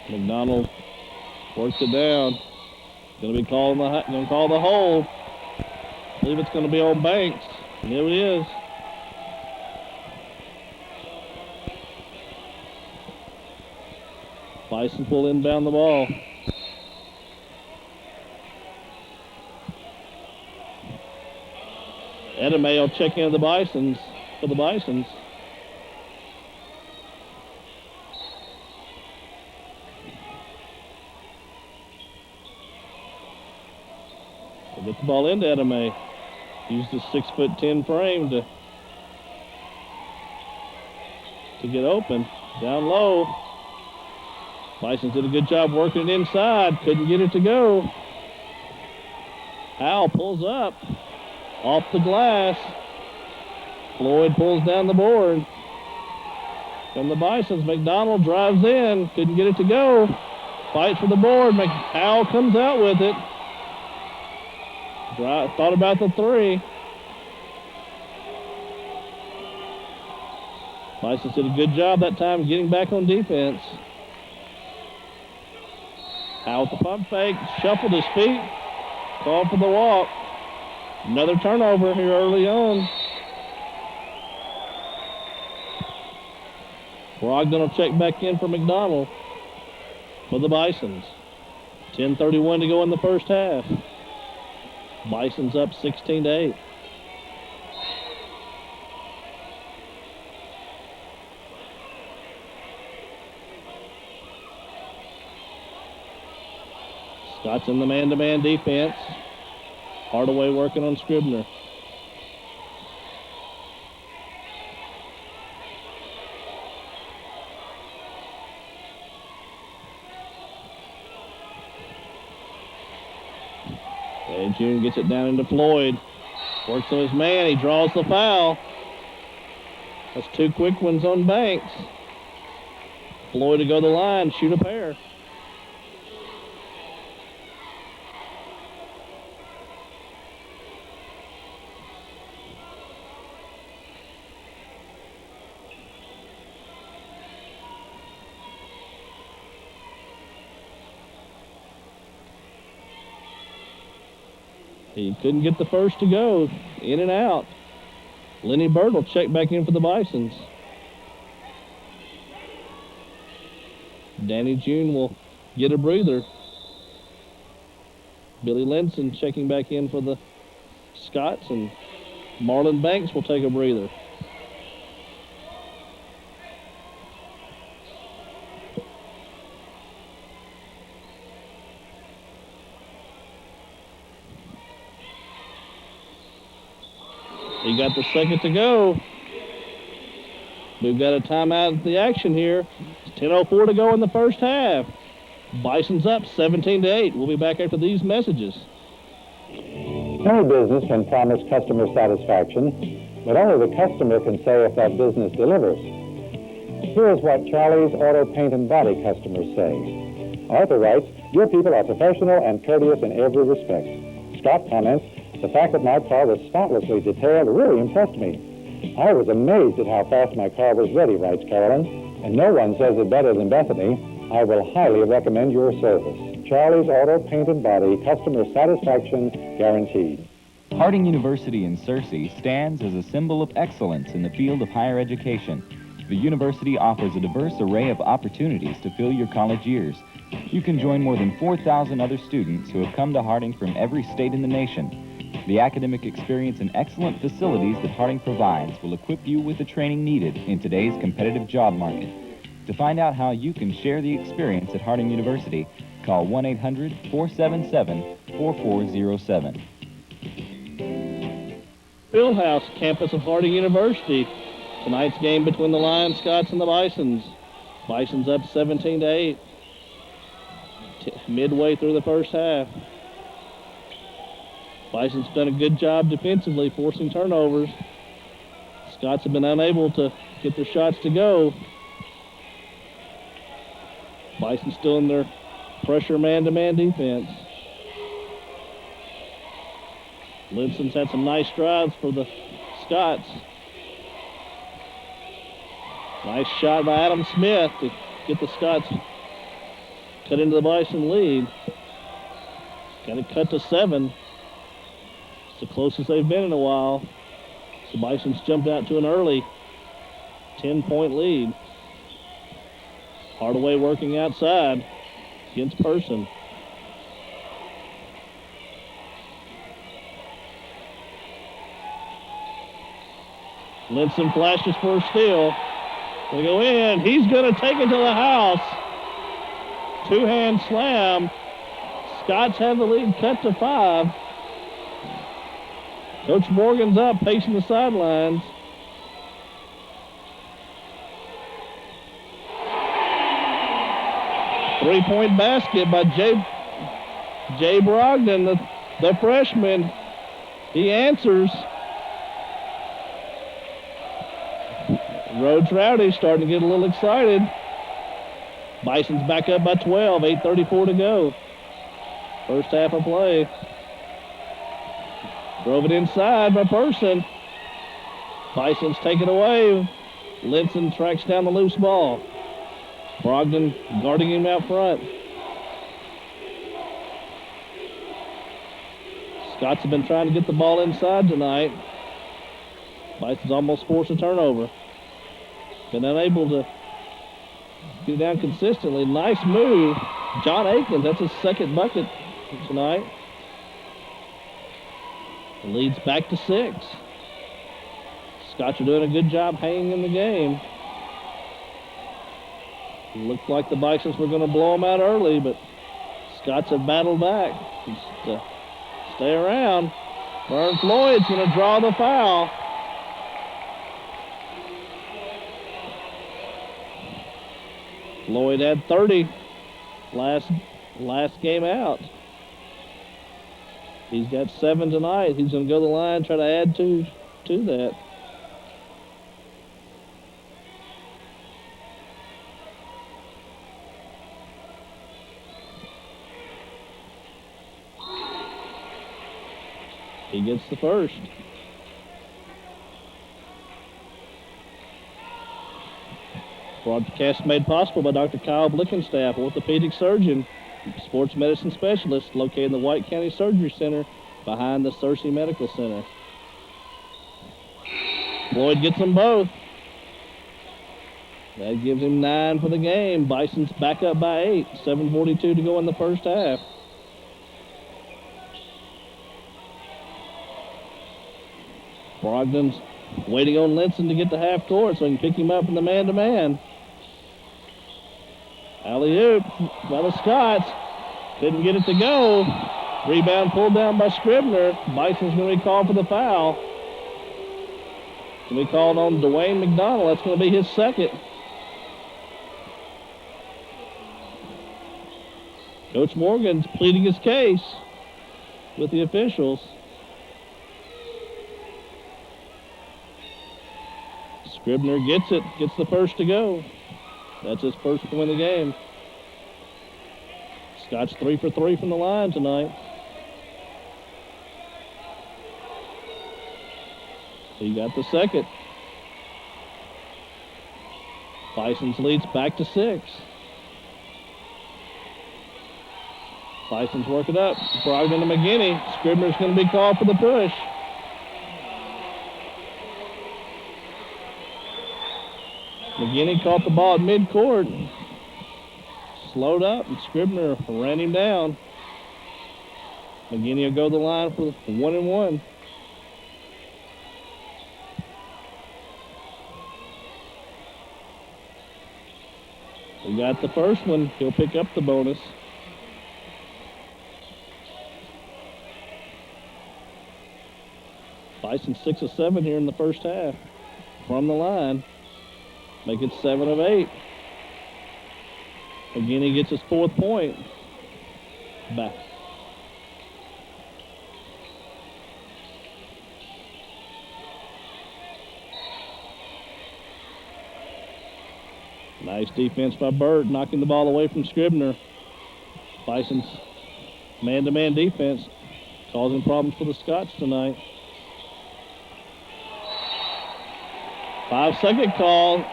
McDonald works it down. Going to be calling going to call the hold. I believe it's going to be on Banks. Here it is. Bisons will inbound the ball. Edame will check in the Bisons for the Bisons. We'll get the ball into Edame. Use the 6'10" frame to get open. Down low. Bisons did a good job working it inside. Couldn't get it to go. Howell pulls up. Off the glass. Floyd pulls down the board. From the Bisons, McDonald drives in. Couldn't get it to go. Fights for the board. Howell comes out with it. Thought about the three. Bisons did a good job that time getting back on defense. Howell with the pump fake. Shuffled his feet. Called for the walk. Another turnover here early on. Brogdon will check back in for McDonald for the Bisons. 10:31 to go in the first half. Bisons up 16-8. Scott's in the man-to-man defense. Hardaway working on Scribner. And June gets it down into Floyd. Works on his man. He draws the foul. That's two quick ones on Banks. Floyd to go to the line, shoot a pair. He couldn't get the first to go. In and out. Lenny Bird will check back in for the Bisons. Danny June will get a breather. Billy Linson checking back in for the Scots, and Marlon Banks will take a breather. He got the second to go. We've got a timeout at the action here. It's 10:04 to go in the first half. Bison's up 17-8. We'll be back after these messages. Any business can promise customer satisfaction, but only the customer can say if that business delivers. Here is what Charlie's Auto Paint and Body customers say. Arthur writes, "Your people are professional and courteous in every respect." Scott comments, "The fact that my car was spotlessly detailed really impressed me. I was amazed at how fast my car was ready," writes Carolyn, "and no one says it better than Bethany. I will highly recommend your service. Charlie's Auto Paint and Body, customer satisfaction guaranteed." Harding University in Searcy stands as a symbol of excellence in the field of higher education. The university offers a diverse array of opportunities to fill your college years. You can join more than 4,000 other students who have come to Harding from every state in the nation. The academic experience and excellent facilities that Harding provides will equip you with the training needed in today's competitive job market. To find out how you can share the experience at Harding University, call 1-800-477-4407. Fieldhouse, campus of Harding University. Tonight's game between the Lions, Scots, and the Bisons. Bisons up 17-8. Midway through the first half. Bison's done a good job defensively, forcing turnovers. Scots have been unable to get their shots to go. Bison still in their pressure man-to-man defense. Linson's had some nice drives for the Scots. Nice shot by Adam Smith to get the Scots cut into the Bison lead. Got it cut to 7. It's the closest they've been in a while. The Bisons jumped out to an early 10-point lead. Hardaway working outside against Person. Linson flashes for a steal. They go in. He's going to take it to the house. Two-hand slam. Scots have the lead cut to 5. Coach Morgan's up, pacing the sidelines. Three-point basket by Jay Brogdon, the freshman. He answers. Rhodes Rowdy starting to get a little excited. Bison's back up by 12, 8:34 to go. First half of play. Drove it inside by Person. Bison's taken away. Linson tracks down the loose ball. Brogdon guarding him out front. Scots have been trying to get the ball inside tonight. Bison's almost forced a turnover. Been unable to get it down consistently. Nice move. John Akins, that's his second bucket tonight. The lead's back to 6. Scots are doing a good job hanging in the game. It looked like the Bisons were going to blow them out early, but Scots have battled back. Just stay around. Vern Floyd's going to draw the foul. Floyd had 30 last game out. He's got 7 tonight. He's going to go to the line, try to add to that. He gets the first. Broadcast made possible by Dr. Kyle Blickenstaff, orthopedic surgeon, sports medicine specialist, located in the White County Surgery Center behind the Searcy Medical Center. Floyd gets them both. That gives him 9 for the game. Bison's back up by 8. 7:42 to go in the first half. Brogdon's waiting on Linson to get to half court so he can pick him up in the man-to-man. Alley-oop by the Scots. Didn't get it to go. Rebound pulled down by Scribner. Bison's going to be called for the foul. Going to be called on Dwayne McDonald. That's going to be his second. Coach Morgan's pleading his case with the officials. Scribner gets it, gets the first to go. That's his first to win the game. Scott's 3 for 3 from the line tonight. He got the second. Bison's leads back to 6. Bison's working up. Brogdon to McGinney. Scribner's going to be called for the push. McGinney caught the ball at midcourt. Slowed up, and Scribner ran him down. McGinney will go to the line for 1-and-1. He got the first one. He'll pick up the bonus. Bison 6 of 7 here in the first half from the line. Make it 7 of 8. Again, he gets his 4th point. Back. Nice defense by Bird, knocking the ball away from Scribner. Bison's man-to-man defense causing problems for the Scots tonight. 5-second call.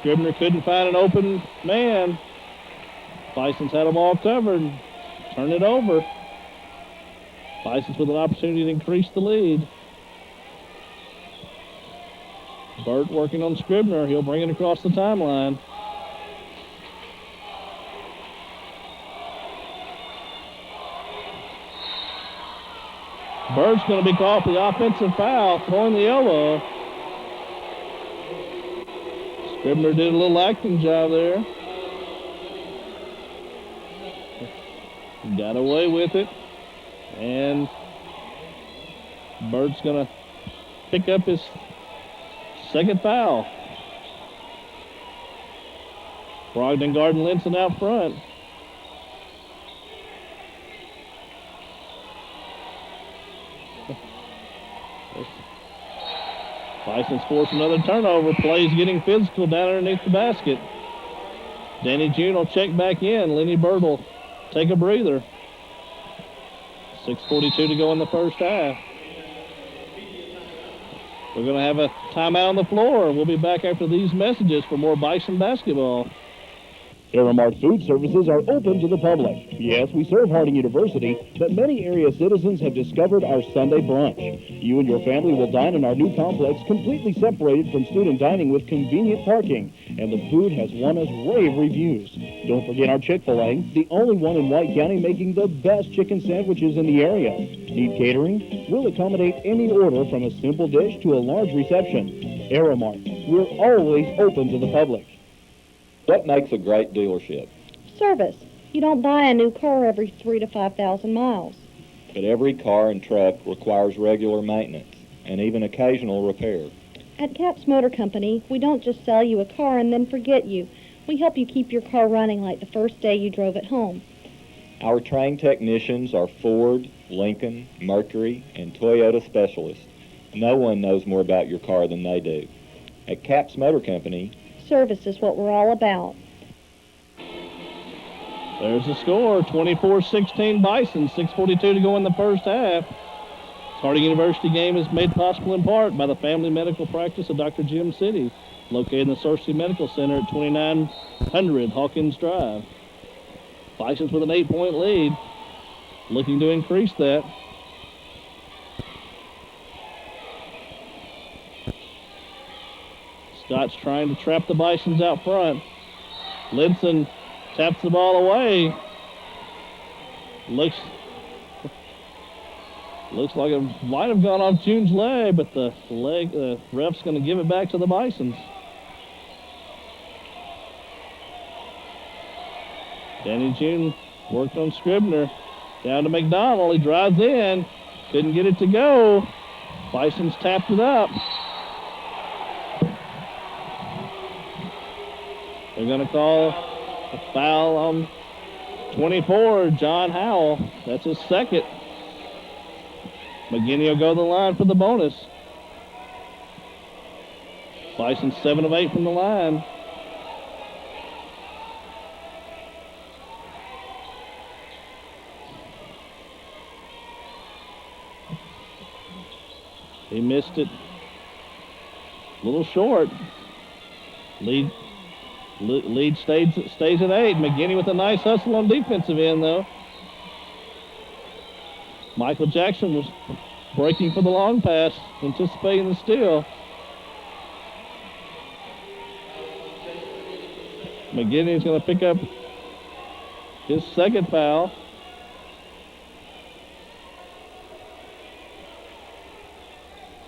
Scribner couldn't find an open man. Bison's had them all covered. Turn it over. Bison's with an opportunity to increase the lead. Burt working on Scribner. He'll bring it across the timeline. Burt's going to be called for the offensive foul, throwing the elbow. Scribner did a little acting job there. Got away with it. And Burt's going to pick up his second foul. Brogdon guarding Linson out front. Bison's forced another turnover. Play's getting physical down underneath the basket. Danny June will check back in. Lenny Bird will take a breather. 6:42 to go in the first half. We're going to have a timeout on the floor. We'll be back after these messages for more Bison basketball. Aramark Food Services are open to the public. Yes, we serve Harding University, but many area citizens have discovered our Sunday brunch. You and your family will dine in our new complex, completely separated from student dining with convenient parking, and the food has won us rave reviews. Don't forget our Chick-fil-A, the only one in White County making the best chicken sandwiches in the area. Need catering? We'll accommodate any order from a simple dish to a large reception. Aramark, we're always open to the public. What makes a great dealership? Service. You don't buy a new car every 3,000 to 5,000 miles. But every car and truck requires regular maintenance and even occasional repair. At Capps Motor Company, we don't just sell you a car and then forget you. We help you keep your car running like the first day you drove it home. Our trained technicians are Ford, Lincoln, Mercury, and Toyota specialists. No one knows more about your car than they do. At Capps Motor Company, Service is what we're all about. There's the score, 24-16 Bison, 6:42 to go in the first half. Harding University game is made possible in part by the family medical practice of Dr. Jim City, located in the Searcy Medical Center at 2900 Hawkins Drive. Bison's with an 8-point lead, looking to increase that. Scott's trying to trap the Bisons out front. Linson taps the ball away. Looks like it might have gone off June's leg, but the ref's going to give it back to the Bisons. Danny June worked on Scribner. Down to McDonald. He drives in. Couldn't get it to go. Bisons tapped it up. They're going to call a foul on 24, John Howell. That's his second. McGinney will go to the line for the bonus. Bison 7 of 8 from the line. He missed it. A little short. Lead stays at 8. McGinney with a nice hustle on defensive end, though. Michael Jackson was breaking for the long pass, anticipating the steal. McGinney's going to pick up his second foul.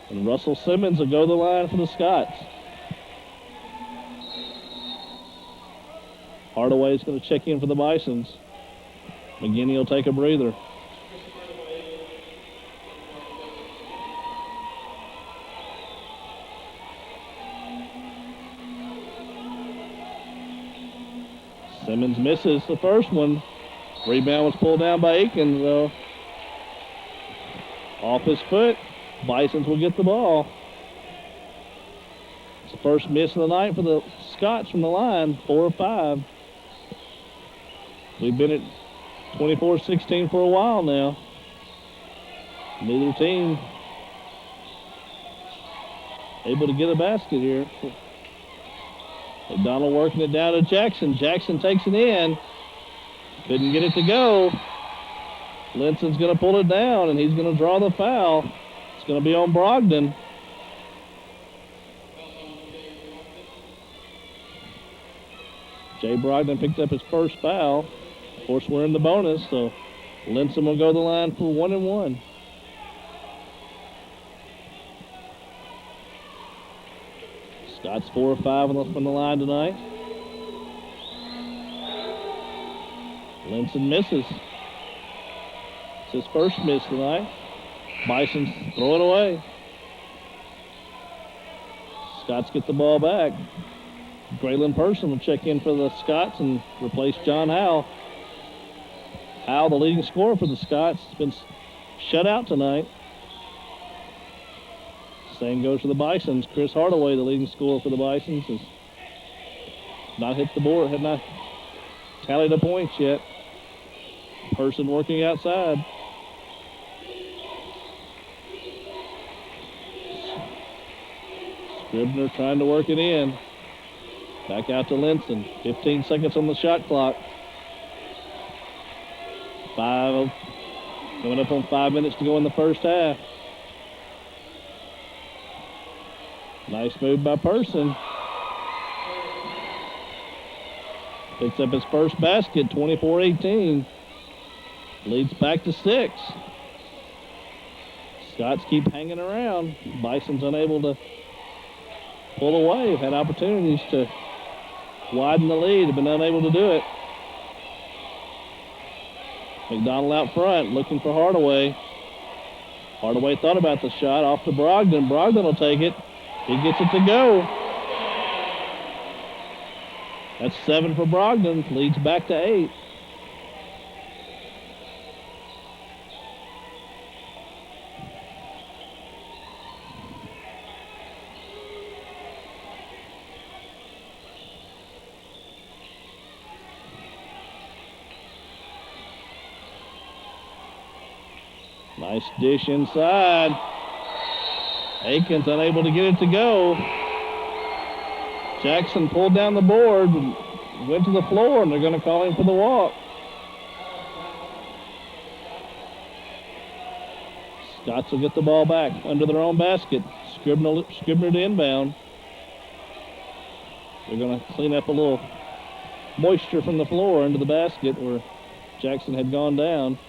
And Russell Simmons will go to the line for the Scots. Hardaway's going to check in for the Bisons. McGinney will take a breather. Simmons misses the first one. Rebound was pulled down by Aikens, though. Off his foot. Bisons will get the ball. It's the first miss of the night for the Scots from the line, 4 of 5. We've been at 24-16 for a while now. Neither team able to get a basket here. McDonald working it down to Jackson. Jackson takes it in. Couldn't get it to go. Linson's going to pull it down, and he's going to draw the foul. It's going to be on Brogdon. Jay Brogdon picked up his first foul. Of course, we're in the bonus, so Linson will go to the line for 1 and 1. Scott's 4 or 5 from the line tonight. Linson misses. It's his first miss tonight. Bison's throw it away. Scots get the ball back. Graylin Person will check in for the Scots and replace John Howell. Howell, the leading scorer for the Scots, has been shut out tonight. Same goes for the Bisons. Chris Hardaway, the leading scorer for the Bisons, has not hit the board, had not tallied the points yet. Person working outside. Scribner trying to work it in. Back out to Linson. 15 seconds on the shot clock. Coming up on 5 minutes to go in the first half. Nice move by Person. Picks up his first basket, 24-18. Leads back to 6. Scots keep hanging around. Bison's unable to pull away. Had opportunities to widen the lead, have been unable to do it. McDonald out front, looking for Hardaway. Hardaway thought about the shot, off to Brogdon. Brogdon will take it. He gets it to go. That's 7 for Brogdon, leads back to 8. Nice dish inside. Aikens unable to get it to go. Jackson pulled down the board and went to the floor, and they're going to call him for the walk. Scots will get the ball back under their own basket. Scribner to inbound. They're going to clean up a little moisture from the floor into the basket where Jackson had gone down.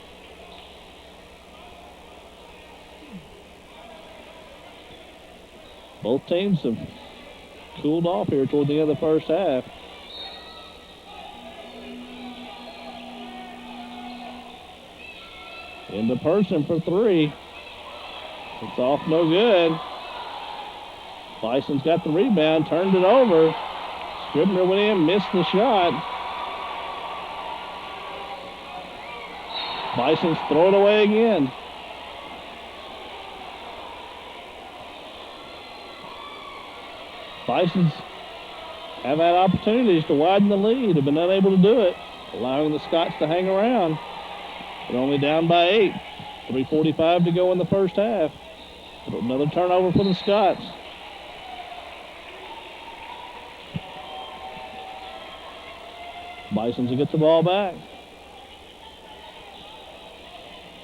Both teams have cooled off here toward the end of the first half. Into Person for 3. It's off, no good. Bison's got the rebound, turned it over. Scribner went in, missed the shot. Bison's throw it away again. Bisons have had opportunities to widen the lead, have been unable to do it, allowing the Scots to hang around. They're only down by 8. 3:45 to go in the first half. Another turnover for the Scots. Bisons will get the ball back.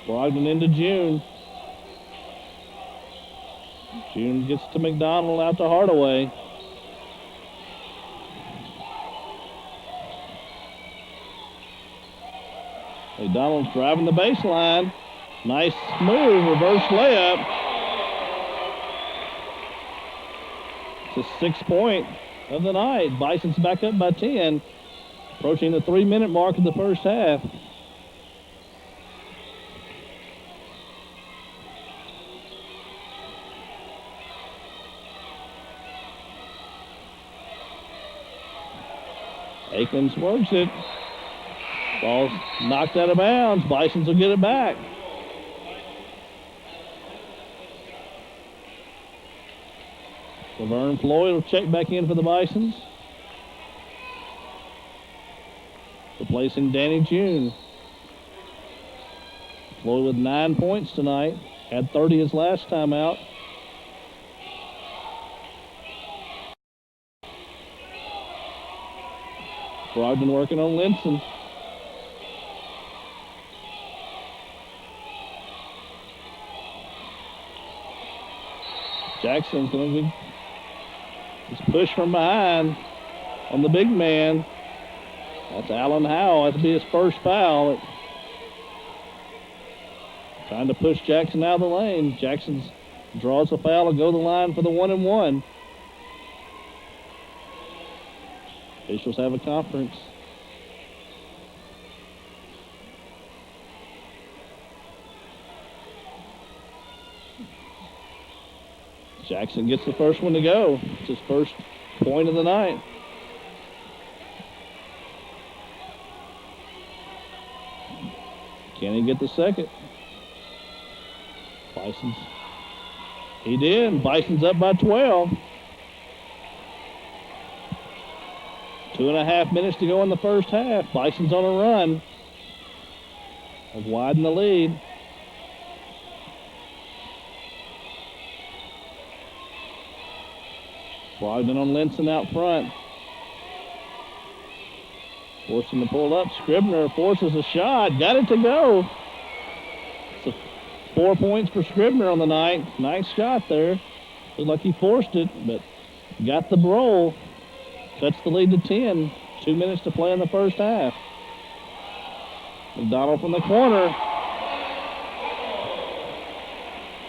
Brogdon into June. June gets to McDonald, out to Hardaway. McDonald's driving the baseline. Nice move, reverse layup. It's a 6-point of the night. Bison's back up by 10, approaching the 3-minute mark of the first half. Aikens works it. Ball's knocked out of bounds. Bisons will get it back. Laverne Floyd will check back in for the Bisons, replacing Danny June. Floyd with 9 points tonight. Had 30 his last time out. Brogdon working on Linson. Jackson's going to be just pushed from behind on the big man. That's Allen Howell. That'll be his first foul. Trying to push Jackson out of the lane. Jackson draws a foul and go to the line for the 1-and-1. Officials have a conference. Jackson gets the first one to go. It's his first point of the night. Can he get the second? Bison's. He did. Bison's up by 12. 2.5 minutes to go in the first half. Bison's on a run. Have widened the lead. Brogdon on Linson out front. Forcing to pull up. Scribner forces a shot. Got it to go. It's 4 points for Scribner on the night. Nice shot there. Looked like he forced it, but got the roll. Cuts the lead to 10. 2 minutes to play in the first half. McDonald from the corner.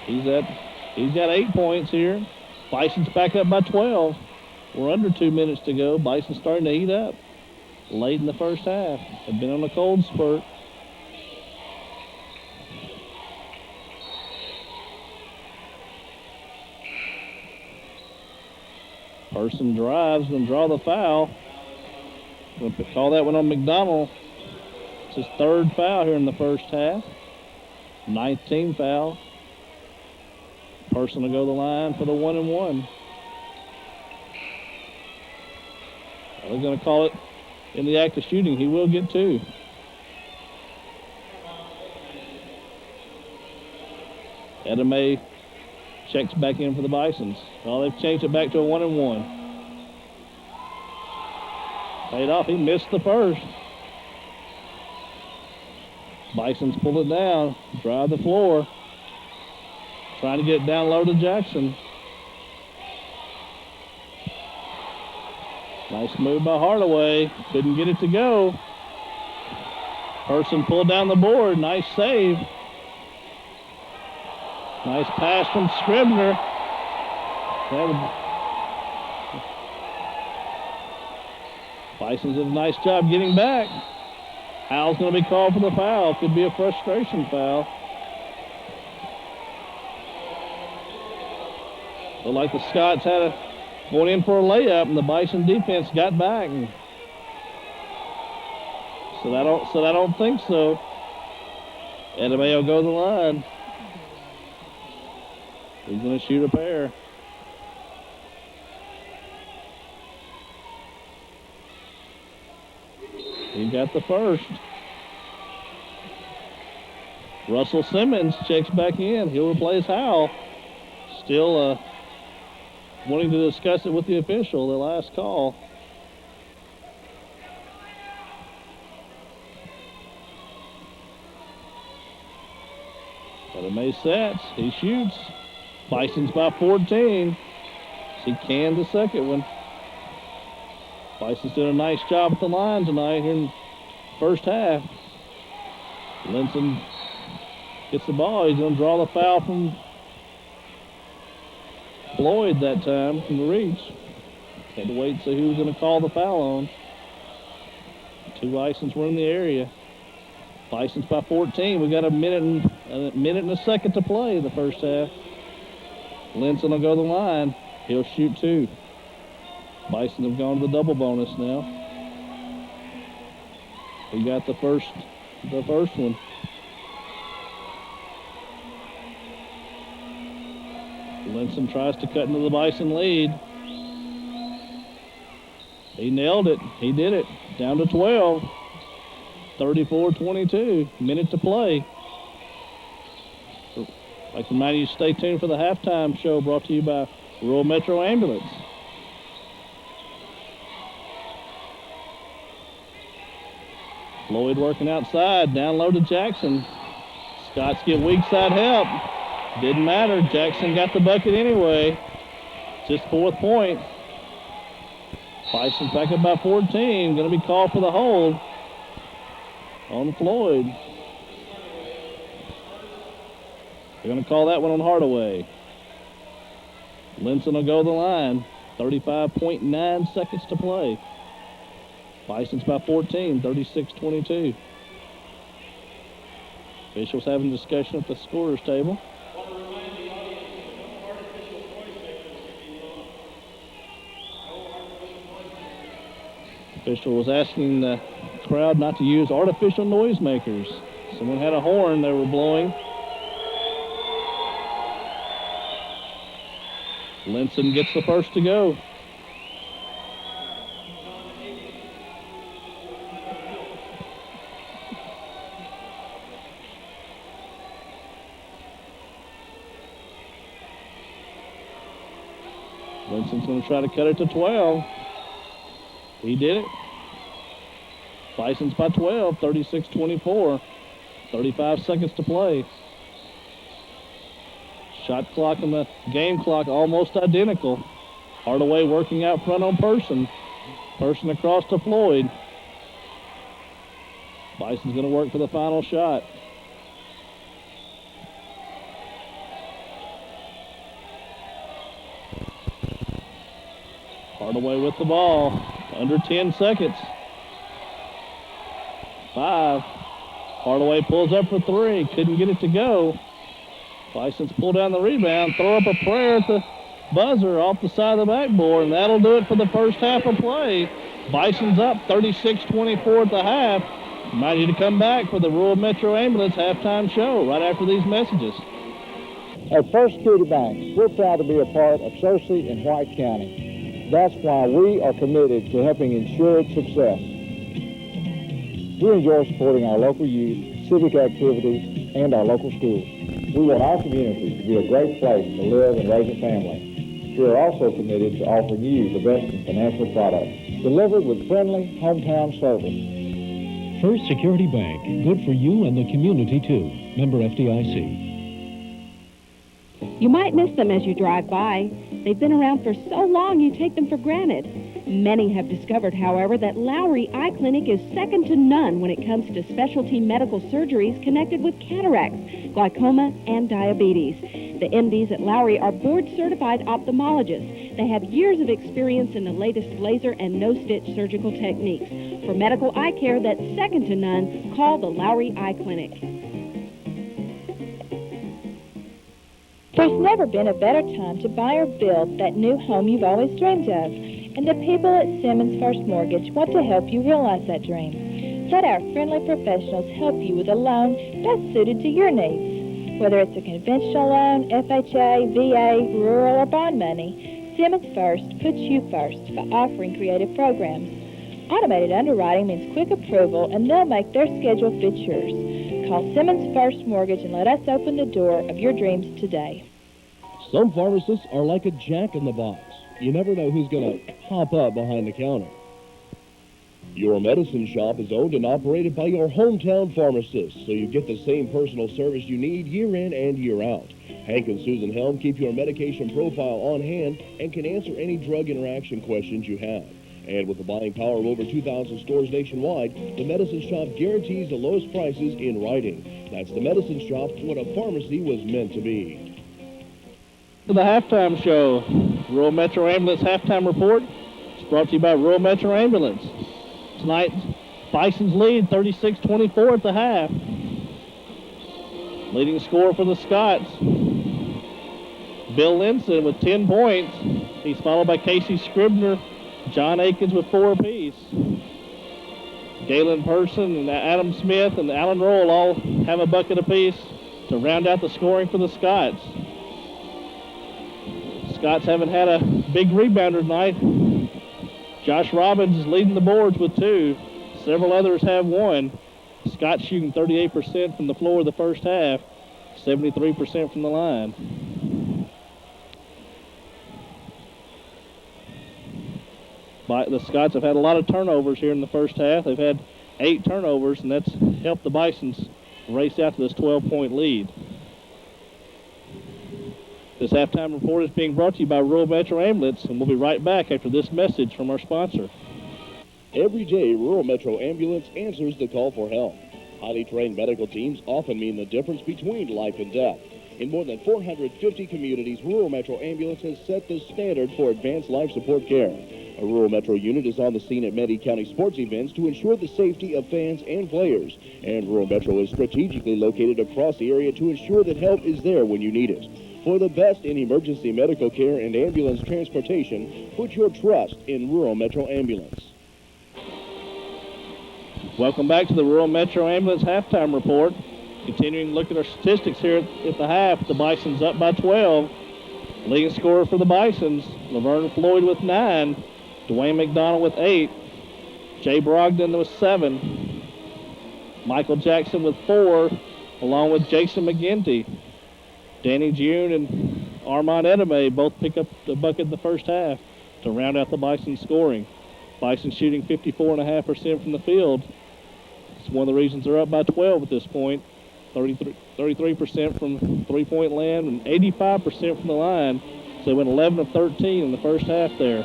He's got 8 points here. Bison's back up by 12. We're under 2 minutes to go. Bison's starting to heat up late in the first half. They've been on a cold spurt. Person drives and draw the foul. We'll call that one on McDonald. It's his third foul here in the first half. 19th foul. Person will go to the line for the 1-and-1. They're going to call it in the act of shooting. He will get 2. Edame checks back in for the Bisons. Well, they've changed it back to a 1-and-1. Paid off. He missed the first. Bisons pull it down. Drive the floor. Trying to get down low to Jackson. Nice move by Hardaway. Couldn't get it to go. Person pulled down the board. Nice save. Nice pass from Scribner. Bison's did a nice job getting back. Howell's going to be called for the foul. Could be a frustration foul. Looked like the Scots had going in for a layup, and the Bison defense got back. So I don't think so. Edame will go to the line. He's going to shoot a pair. He got the first. Russell Simmons checks back in. He'll replace Howell. Still wanting to discuss it with the official, the last call. Edame sets. He shoots. Bison's by 14. He canned the second one. Bison's doing a nice job at the line tonight here in the first half. Linson gets the ball. He's going to draw the foul from Floyd that time from the reach. Had to wait and see who was going to call the foul on. 2 Bisons were in the area. Bison's by 14. We got a minute and a second to play in the first half. Linson will go to the line. He'll shoot 2. Bison have gone to the double bonus now. He got the first one. Linson tries to cut into the Bison lead. He nailed it. He did it. Down to 12. 34-22. Minute to play. I'd like to remind you to stay tuned for the halftime show brought to you by Rural Metro Ambulance. Floyd working outside, down low to Jackson. Scots get weak side help. Didn't matter. Jackson got the bucket anyway. Just 4th point. Bison's back up by 14. Going to be called for the hold on Floyd. They're going to call that one on Hardaway. Linson will go to the line. 35.9 seconds to play. Bison's by 14, 36-22. Officials having discussion at the scorer's table. Official was asking the crowd not to use artificial noisemakers. Someone had a horn they were blowing. Linson gets the first to go. Linson's going to try to cut it to 12. He did it. Bison's by 12, 36-24. 35 seconds to play. Shot clock and the game clock almost identical. Hardaway working out front on Person. Person across to Floyd. Bison's going to work for the final shot. Hardaway with the ball. Under 10 seconds. 5. Hardaway pulls up for 3. Couldn't get it to go. Bison's pull down the rebound. Throw up a prayer at the buzzer off the side of the backboard, and that'll do it for the first half of play. Bison's up 36-24 at the half. Might need to come back for the Rural Metro Ambulance halftime show right after these messages. At First Security Bank, we're proud to be a part of Searcy and White County. That's why we are committed to helping ensure success. We enjoy supporting our local youth, civic activities, and our local schools. We want our community to be a great place to live and raise a family. We are also committed to offering you the best in financial products, delivered with friendly hometown service. First Security Bank, good for you and the community too. Member FDIC. You might miss them as you drive by. They've been around for so long you take them for granted. Many have discovered, however, that Lowry Eye Clinic is second to none when it comes to specialty medical surgeries connected with cataracts, glaucoma, and diabetes. The MDs at Lowry are board-certified ophthalmologists. They have years of experience in the latest laser and no-stitch surgical techniques. For medical eye care that's second to none, call the Lowry Eye Clinic. There's never been a better time to buy or build that new home you've always dreamed of. And the people at Simmons First Mortgage want to help you realize that dream. Let our friendly professionals help you with a loan best suited to your needs. Whether it's a conventional loan, FHA, VA, rural, or bond money, Simmons First puts you first by offering creative programs. Automated underwriting means quick approval, and they'll make their schedule fit yours. Call Simmons First Mortgage and let us open the door of your dreams today. Some pharmacists are like a jack-in-the-box. You never know who's going to pop up behind the counter. Your medicine shop is owned and operated by your hometown pharmacist, so you get the same personal service you need year in and year out. Hank and Susan Helm keep your medication profile on hand and can answer any drug interaction questions you have. And with the buying power of over 2,000 stores nationwide, the medicine shop guarantees the lowest prices in writing. That's the medicine shop, what a pharmacy was meant to be. To the halftime show, Rural Metro Ambulance halftime report. It's brought to you by Rural Metro Ambulance. Tonight, Bison's lead 36-24 at the half. Leading scorer for the Scots, Bill Linson with 10 points. He's followed by Casey Scribner, John Akins with 4 apiece. Galen Person and Adam Smith and Alan Roll all have a bucket apiece to round out the scoring for the Scots. Scots haven't had a big rebounder tonight. Josh Robbins is leading the boards with 2. Several others have 1. Scots shooting 38% from the floor of the first half, 73% from the line. But the Scots have had a lot of turnovers here in the first half. They've had 8 turnovers, and that's helped the Bisons race out to this 12-point lead. This halftime report is being brought to you by Rural Metro Ambulance, and we'll be right back after this message from our sponsor. Every day, Rural Metro Ambulance answers the call for help. Highly trained medical teams often mean the difference between life and death. In more than 450 communities, Rural Metro Ambulance has set the standard for advanced life support care. A Rural Metro unit is on the scene at many county sports events to ensure the safety of fans and players. And Rural Metro is strategically located across the area to ensure that help is there when you need it. For the best in emergency medical care and ambulance transportation, put your trust in Rural Metro Ambulance. Welcome back to the Rural Metro Ambulance halftime report. Continuing to look at our statistics here at the half, the Bisons up by 12. Leading scorer for the Bisons, Laverne Floyd with 9, Dwayne McDonald with 8, Jay Brogdon with 7, Michael Jackson with 4, along with Jason McGinty. Danny June and Armand Edame both pick up the bucket in the first half to round out the Bison scoring. Bison shooting 54.5% from the field. It's one of the reasons they're up by 12 at this point. 33% from three-point land and 85% from the line. So they went 11 of 13 in the first half there.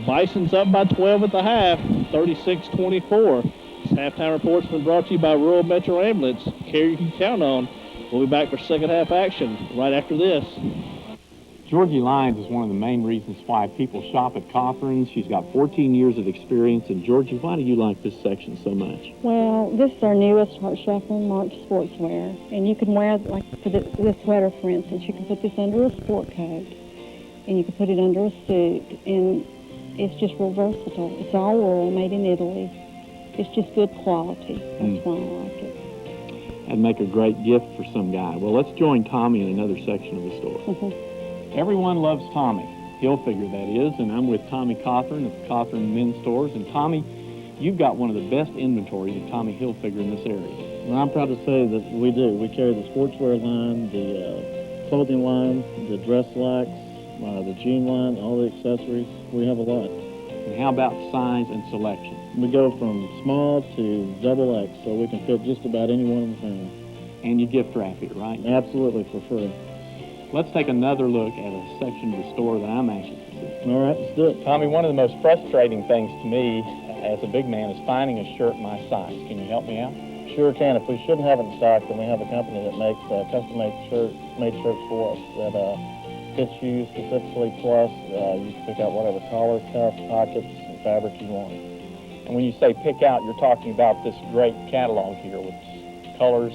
Bison's up by 12 at the half, 36-24. This halftime report's been brought to you by Rural Metro Ambulance. Care you can count on. We'll be back for second half action right after this. Georgie Lyons is one of the main reasons why people shop at Cothran's. She's got 14 years of experience. And Georgie, why do you like this section so much? Well, this is our newest Hart Schaffner March sportswear. And you can wear, like for this sweater, for instance, you can put this under a sport coat. And you can put it under a suit. And it's just real versatile. It's all wool, made in Italy. It's just good quality. That's why I like it. That'd make a great gift for some guy. Well, let's join Tommy in another section of the store. Everyone loves Tommy Hilfiger, that is, and I'm with Tommy Cothran at the Cothran Men's Stores. And Tommy, you've got one of the best inventories of Tommy Hilfiger in this area. Well, I'm proud to say that we do. We carry the sportswear line, the clothing line, the dress slacks, the jean line, all the accessories. We have a lot. And how about size and selection? We go from small to double X, so we can fit just about anyone in the family. And you gift wrap it, right? Absolutely, for free. Let's take another look at a section of the store that I'm anxious to see. All right, let's do it. Tommy, one of the most frustrating things to me as a big man is finding a shirt my size. Can you help me out? Sure can. If we shouldn't have it in stock, then we have a company that makes custom-made shirts for us that fits you specifically. Plus, you can pick out whatever collar, cuff, pockets, and fabric you want. And when you say pick out, you're talking about this great catalog here with colors,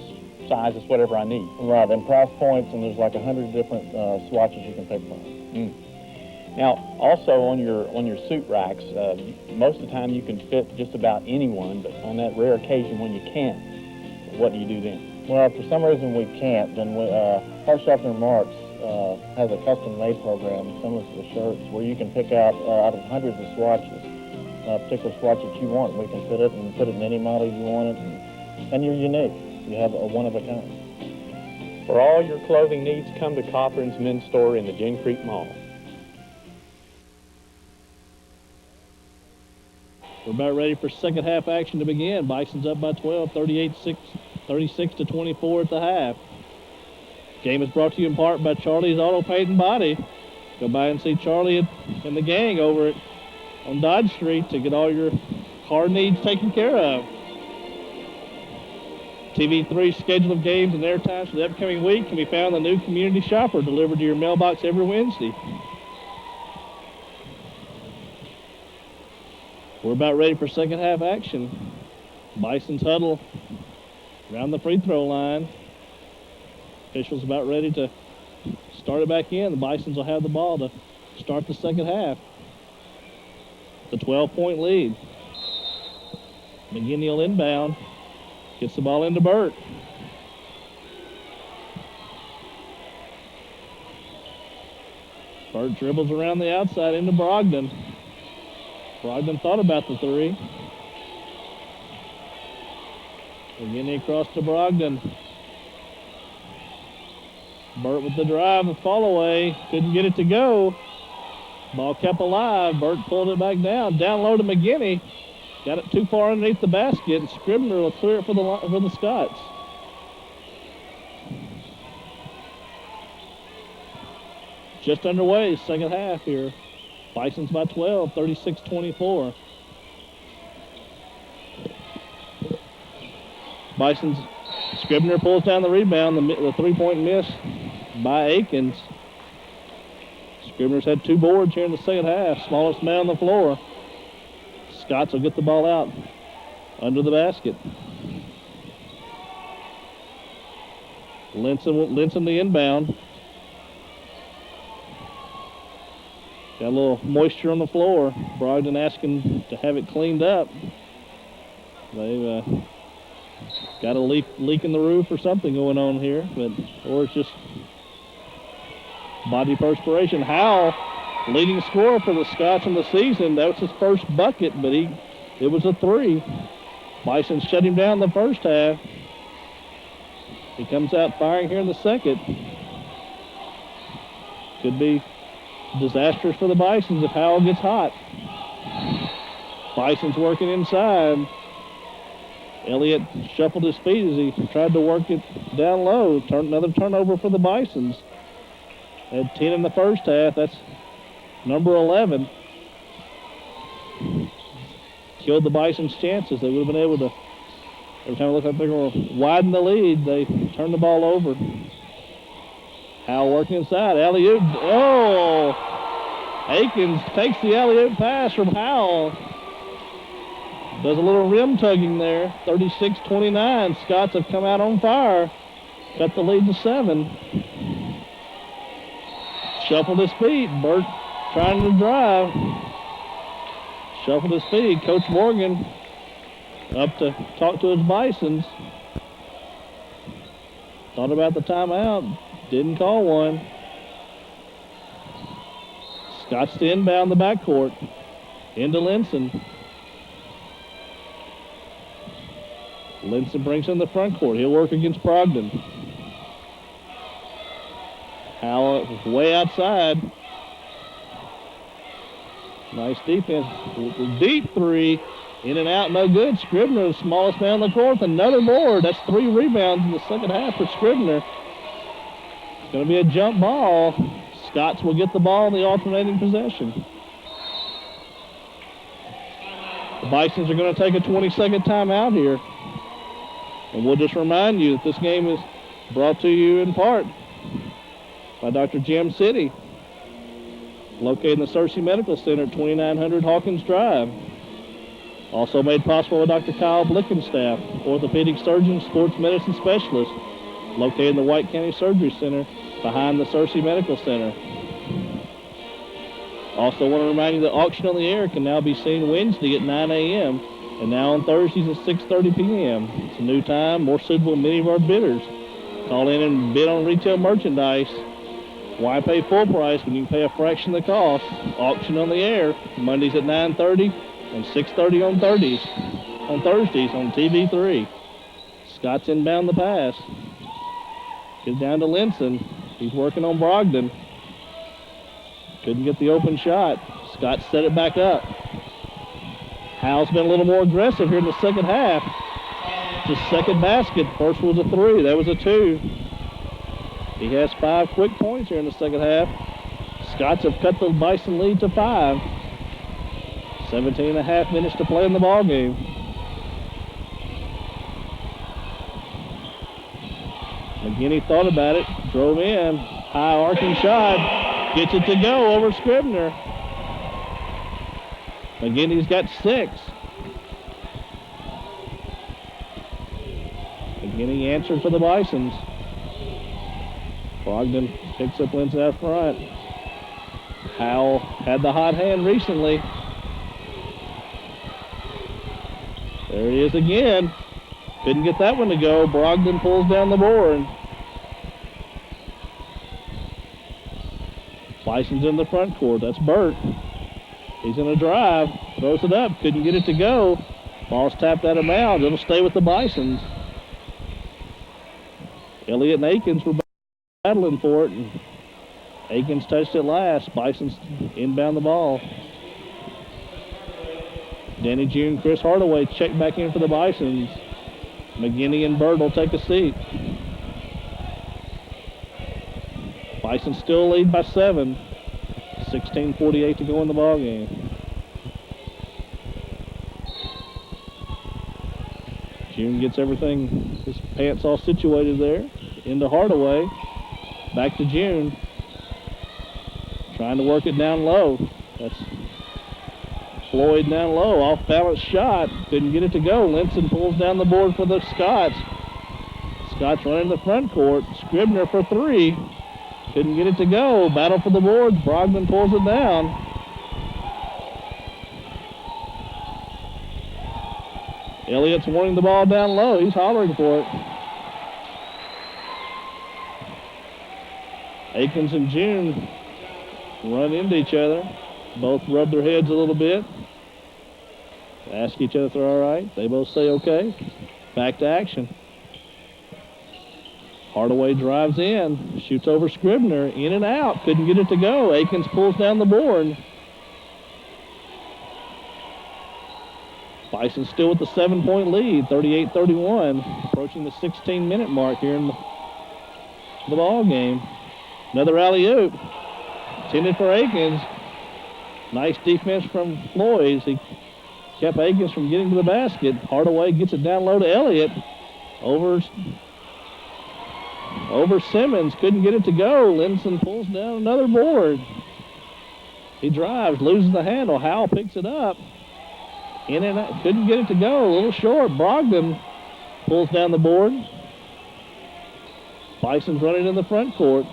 sizes, whatever I need. Right, and price points, and there's like 100 different swatches you can pick from. Now, also on your suit racks, most of the time you can fit just about anyone, but on that rare occasion when you can't, what do you do then? Well, if for some reason we can't, then Hart Schaffner Marks has a custom-made program similar to the shirts where you can pick out of hundreds of swatches, a particular swatch that you want. We can fit it and put it in any model you want it, and you're unique. You have a one-of-a-kind. For all your clothing needs, come to Cothran's Men's Store in the Gin Creek Mall. We're about ready for second half action to begin. Bison's up by 12, 36-24 at the half. Game is brought to you in part by Charlie's Auto Paint and Body. Go by and see Charlie and the gang over on Dodge Street to get all your car needs taken care of. TV3's schedule of games and airtimes for the upcoming week can be found in the new Community Shopper delivered to your mailbox every Wednesday. We're about ready for second half action. Bison's huddle around the free throw line. Officials about ready to start it back in. The Bisons will have the ball to start the second half. The 12-point lead. McGinney will inbound. Gets the ball into Burt. Burt dribbles around the outside into Brogdon. Brogdon thought about the three. McGinney across to Brogdon. Burt with the drive and fall away. Couldn't get it to go. Ball kept alive. Burt pulled it back down. Down low to McGinney. got it too far underneath the basket, and Scribner will clear it for the Scots. Just underway, second half here. Bison's by 12, 36-24. Scribner pulls down the rebound, the three-point miss by Akins. Scribner's had 2 boards here in the second half, smallest man on the floor. Scots will get the ball out under the basket. Linson the inbound. Got a little moisture on the floor. Brogdon asking to have it cleaned up. They've got a leak in the roof or something going on here, or it's just body perspiration. Howell, leading scorer for the Scots in the season. That was his first bucket, but it was a 3. Bison shut him down the first half. He comes out firing here in the second. Could be disastrous for the Bisons if Howell gets hot. Bison's working inside. Elliott shuffled his feet as he tried to work it down low. Another turnover for the Bisons. Had 10 in the first half. That's number 11. Killed the Bison's chances. They would have been able to, every time it looked like they were going to widen the lead, they turned the ball over. Howell working inside. Alley-oop. Oh! Akins takes the alley-oop pass from Howell. Does a little rim tugging there. 36-29. Scots have come out on fire. Cut the lead to 7. Shuffled his feet. Burt trying to drive. Shuffled his feet. Coach Morgan up to talk to his Bisons. Thought about the timeout. Didn't call one. Scots to inbound the backcourt. Into Linson. Linson brings in the front court. He'll work against Brogdon. Howell way outside. Nice defense. Deep 3. In and out, no good. Scribner, the smallest man on the court. Another board. That's 3 rebounds in the second half for Scribner. It's going to be a jump ball. Scots will get the ball in the alternating possession. The Bisons are going to take a 20-second timeout here. And we'll just remind you that this game is brought to you in part by Dr. Jim City, located in the Searcy Medical Center at 2900 Hawkins Drive. Also made possible by Dr. Kyle Blickenstaff, orthopedic surgeon, sports medicine specialist, located in the White County Surgery Center behind the Searcy Medical Center. Also want to remind you that Auction on the Air can now be seen Wednesday at 9 a.m. and now on Thursdays at 6:30 p.m. It's a new time, more suitable than many of our bidders. Call in and bid on retail merchandise. Why pay full price when you can pay a fraction of the cost? Auction on the Air, Mondays at 9:30 and 6:30 on Thursdays on TV3. Scott's inbound the pass. Gets down to Linson. He's working on Brogdon. Couldn't get the open shot. Scott set it back up. Howell's been a little more aggressive here in the second half. It's his second basket. First was a 3. That was a 2. He has 5 quick points here in the second half. Scots have cut the Bison lead to 5. 17.5 minutes to play in the ball game. McGinney thought about it, drove in, high arcing shot, gets it to go over Scribner. McGinney's got 6. McGinney answered for the Bisons. Brogdon picks up Linson out front. Howell had the hot hand recently. There he is again. Couldn't get that one to go. Brogdon pulls down the board. Bison's in the front court. That's Burt. He's in a drive. Throws it up. Couldn't get it to go. Ball's tapped out of bounds. It'll stay with the Bisons. Elliott and Akins were battling for it. And Akins touched it last. Bisons inbound the ball. Danny June, Chris Hardaway check back in for the Bisons. McGinney and Bird will take a seat. Bison still lead by 7. 16:48 to go in the ball game. June gets everything, his pants all situated there. Into Hardaway. Back to June. Trying to work it down low. That's Floyd down low. Off balance shot. Couldn't get it to go. Linson pulls down the board for the Scots. Scots running the front court. Scribner for 3. Couldn't get it to go. Battle for the boards. Brogdon pulls it down. Elliott's wanting the ball down low. He's hollering for it. Akins and June run into each other. Both rub their heads a little bit. Ask each other if they're all right. They both say okay. Back to action. Hardaway drives in, shoots over Scribner, in and out. Couldn't get it to go. Akins pulls down the board. Bison still with the 7-point lead, 38-31, approaching the 16-minute mark here in the ball game. Another alley-oop, intended for Akins. Nice defense from Floyd. He kept Akins from getting to the basket. Hardaway gets it down low to Elliott. Over Simmons, couldn't get it to go. Linson pulls down another board. He drives, loses the handle. Howell picks it up. In and out, couldn't get it to go. A little short. Brogdon pulls down the board. Bison's running in the front court.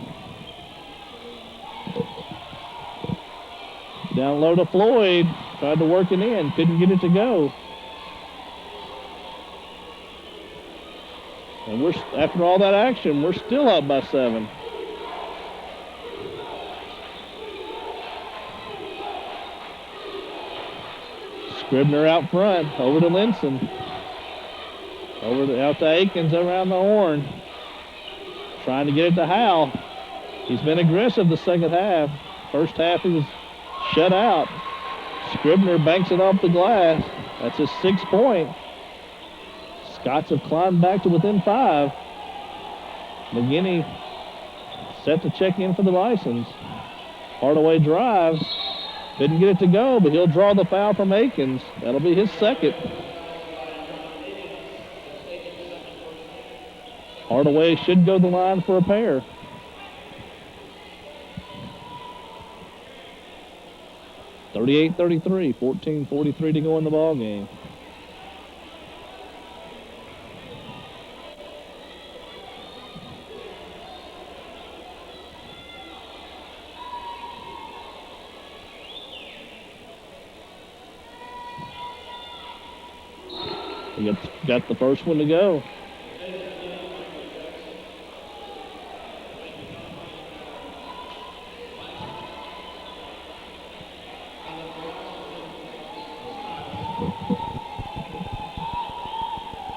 Down low to Floyd. Tried to work it in. Couldn't get it to go. And after all that action, we're still up by 7. Scribner out front, over to Linson. Out to Akins around the horn. Trying to get it to Howell. He's been aggressive the second half. First half he was shut out. Scribner banks it off the glass. That's his 6th point. Scots have climbed back to within 5. McGinney set to check in for the Bisons. Hardaway drives. Couldn't get it to go, but he'll draw the foul from Akins. That'll be his 2nd. Hardaway should go to the line for a pair. (38-33), 14:43 to go in the ball game. He got the first one to go.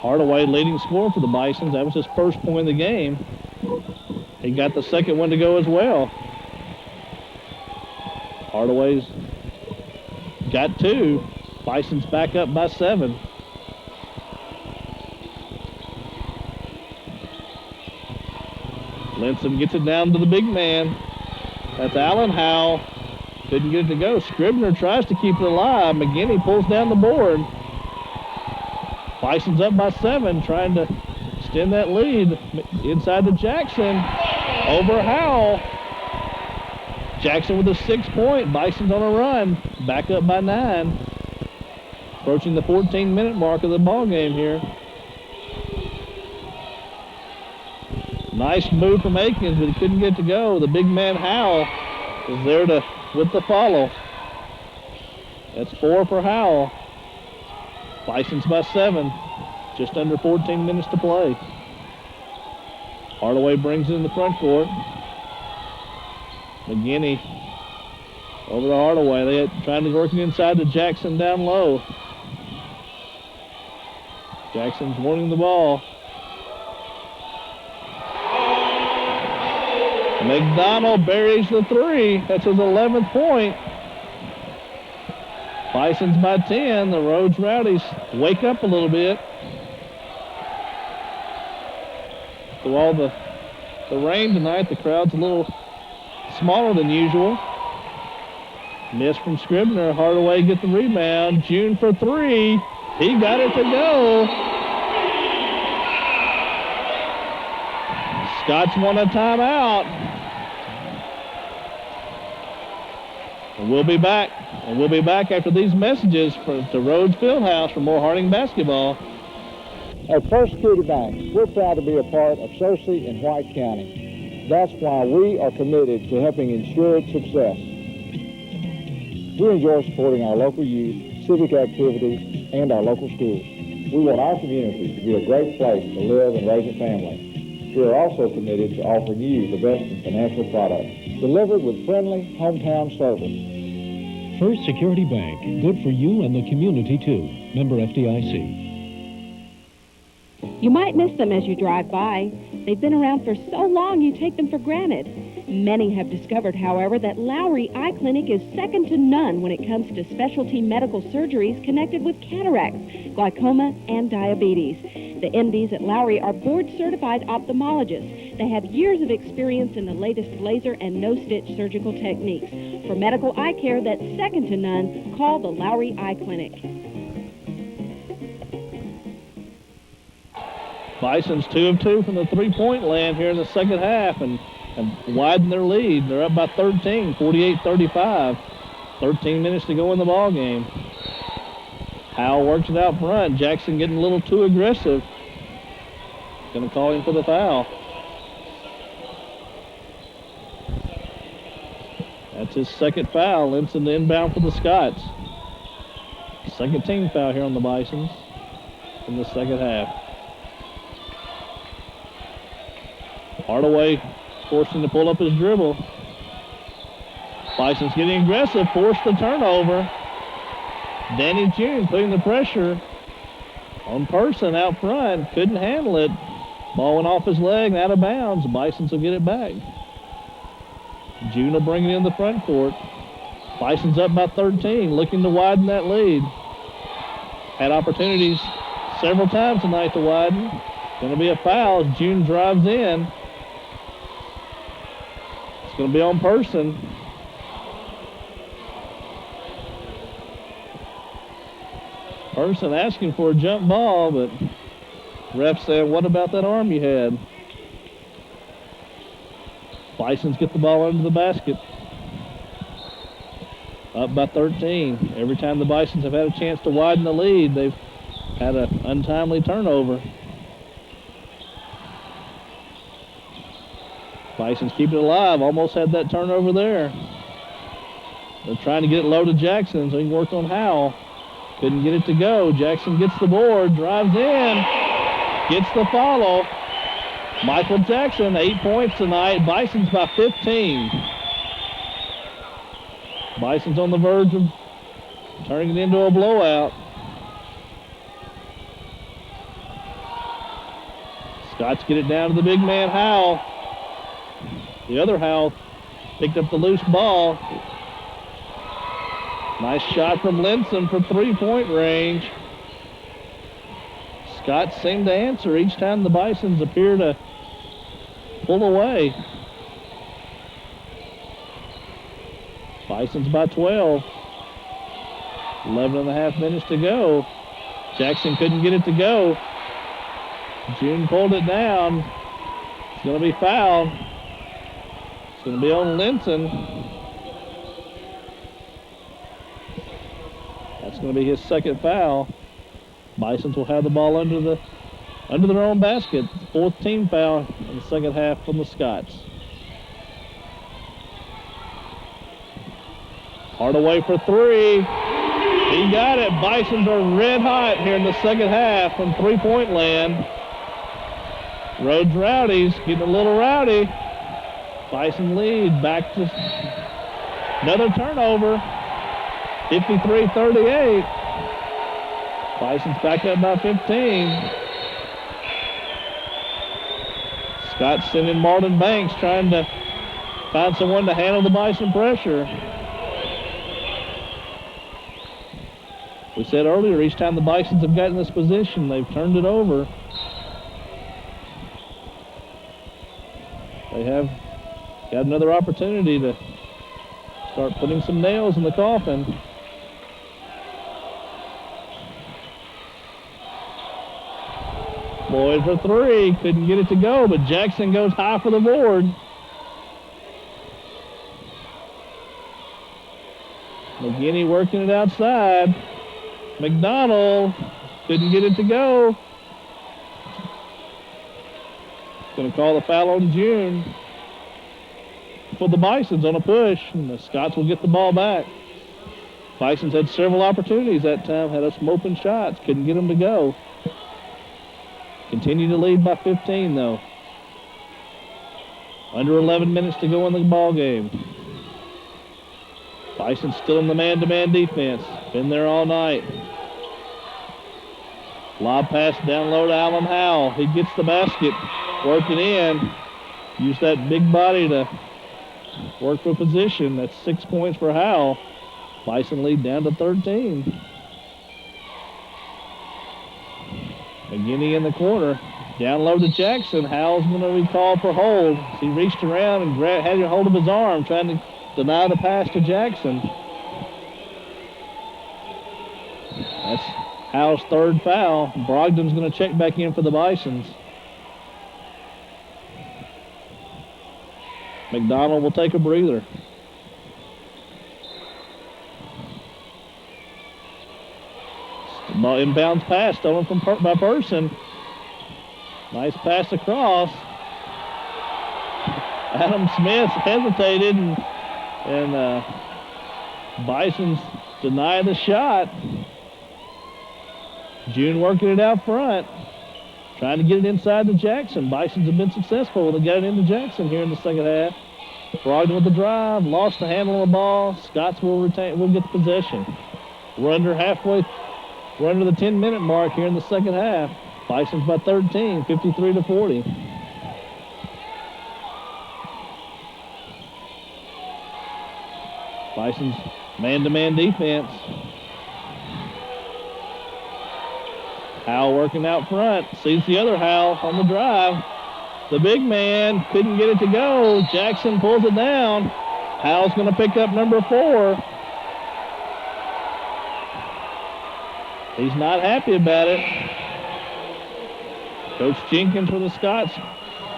Hardaway leading scorer for the Bisons. That was his first point of the game. He got the 2nd one to go as well. Hardaway's got 2. Bisons back up by 7. Linson gets it down to the big man. That's Allen Howell. Couldn't get it to go. Scribner tries to keep it alive. McGinney pulls down the board. Bison's up by 7, trying to extend that lead. Inside to Jackson. Over Howell. Jackson with a 6th point. Bison's on a run. Back up by 9. Approaching the 14-minute mark of the ball game here. Nice move from Akins, but he couldn't get it to go. The big man Howell is there with the follow. That's 4 for Howell. Bison's by 7. Just under 14 minutes to play. Hardaway brings it in the front court. McGinney over to Hardaway. They're trying to work it inside to Jackson down low. Jackson's wanting the ball. McDonald buries the 3. That's his 11th point. Bison's by 10. The Rhodes Rowdies wake up a little bit. Through all the rain tonight, the crowd's a little smaller than usual. Miss from Scribner. Hardaway get the rebound. June for 3. He got it to go. Scots won a timeout. And we'll be back. And we'll be back after these messages to Rhodes Fieldhouse for more Harding basketball. At First Security Bank, we're proud to be a part of Searcy and White County. That's why we are committed to helping ensure its success. We enjoy supporting our local youth, civic activities, and our local schools. We want our community to be a great place to live and raise a family. We are also committed to offering you the best in financial products, delivered with friendly hometown service. First Security Bank, good for you and the community too. Member FDIC. You might miss them as you drive by. They've been around for so long you take them for granted. Many have discovered, however, that Lowry Eye Clinic is second to none when it comes to specialty medical surgeries connected with cataracts, glaucoma, and diabetes. The MDs at Lowry are board-certified ophthalmologists. They have years of experience in the latest laser and no-stitch surgical techniques. For medical eye care that's second to none, call the Lowry Eye Clinic. Bison's 2 of 2 from the three-point land here in the second half and widen their lead. They're up by 13, 48-35. 13 minutes to go in the ball game. Howell works it out front. Jackson getting a little too aggressive. Going to call him for the foul. That's his second foul. Linson inbound for the Scots. Second team foul here on the Bisons in the second half. Hardaway forcing to pull up his dribble. Bison's getting aggressive, forced the turnover. Danny June putting the pressure on Person out front. Couldn't handle it. Ball went off his leg and out of bounds. Bisons will get it back. June will bring it in the front court. Bison's up by 13, looking to widen that lead. Had opportunities several times tonight to widen. Going to be a foul as June drives in. It's going to be on Person. Person asking for a jump ball, but ref said, what about that arm you had? Bisons get the ball under the basket. Up by 13. Every time the Bisons have had a chance to widen the lead, they've had an untimely turnover. Bisons keep it alive. Almost had that turnover there. They're trying to get it low to Jackson so he can work on Howell. Couldn't get it to go. Jackson gets the board, drives in, gets the follow. Michael Jackson, 8 points tonight. Bison's by 15. Bison's on the verge of turning it into a blowout. Scots get it down to the big man, Howell. The other Howell picked up the loose ball. Nice shot from Linson for three-point range. Scots seem to answer each time the Bisons appear to pull away. Bisons by 12. 11 and a half minutes to go. Jackson couldn't get it to go. June pulled it down. It's going to be fouled. It's going to be on Linson. That's going to be his second foul. Bisons will have the ball under their own basket. Fourth team foul in the second half from the Scots. Hardaway for three. He got it. Bisons are red hot here in the second half from three-point land. Rhodes Rowdies getting a little rowdy. Bison lead back to another turnover. 53-38. Bison's back up by 15. Scott's sending Martin Banks trying to find someone to handle the Bison pressure. We said earlier, each time the Bisons have gotten this position, they've turned it over. They have got another opportunity to start putting some nails in the coffin. Floyd for three, couldn't get it to go, but Jackson goes high for the board. McGinney working it outside. McDonald couldn't get it to go. Going to call the foul on June for the Bisons on a push, and the Scots will get the ball back. Bisons had several opportunities that time, had some open shots, couldn't get them to go. Continue to lead by 15, though. Under 11 minutes to go in the ball game. Bison still in the man-to-man defense. Been there all night. Lob pass down low to Alan Howell. He gets the basket, working in. Use that big body to work for position. That's 6 points for Howell. Bison lead down to 13. McGinney in the corner. Down low to Jackson. Howell's going to be called for hold. He reached around and had a hold of his arm, trying to deny the pass to Jackson. That's Howell's third foul. Brogdon's going to check back in for the Bisons. McDonald will take a breather. Inbounds pass stolen by Person. Nice pass across. Adam Smith hesitated and Bison's deny the shot. June working it out front. Trying to get it inside to Jackson. Bisons have been successful. They got it into Jackson here in the second half. Brogdon with the drive. Lost the handle of the ball. Scots will get the possession. We're under the 10-minute mark here in the second half. Bisons by 13, 53-40. Bisons man-to-man defense. Howell working out front. Sees the other Howell on the drive. The big man couldn't get it to go. Jackson pulls it down. Howell's going to pick up number 4. He's not happy about it. Coach Jenkins for the Scots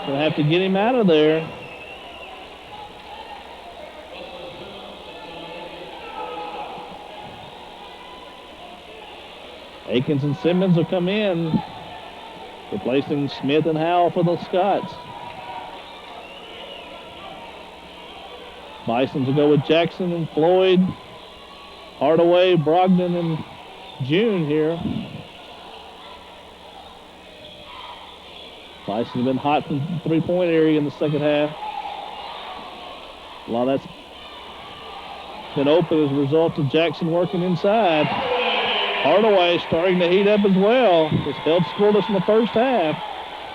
going to have to get him out of there. Akins and Simmons will come in, replacing Smith and Howell for the Scots. Bisons will go with Jackson and Floyd, Hardaway, Brogdon, and June here. Bisons have been hot from the three-point area in the second half. A lot of that's been open as a result of Jackson working inside. Hardaway starting to heat up as well. Just held scoreless in the first half.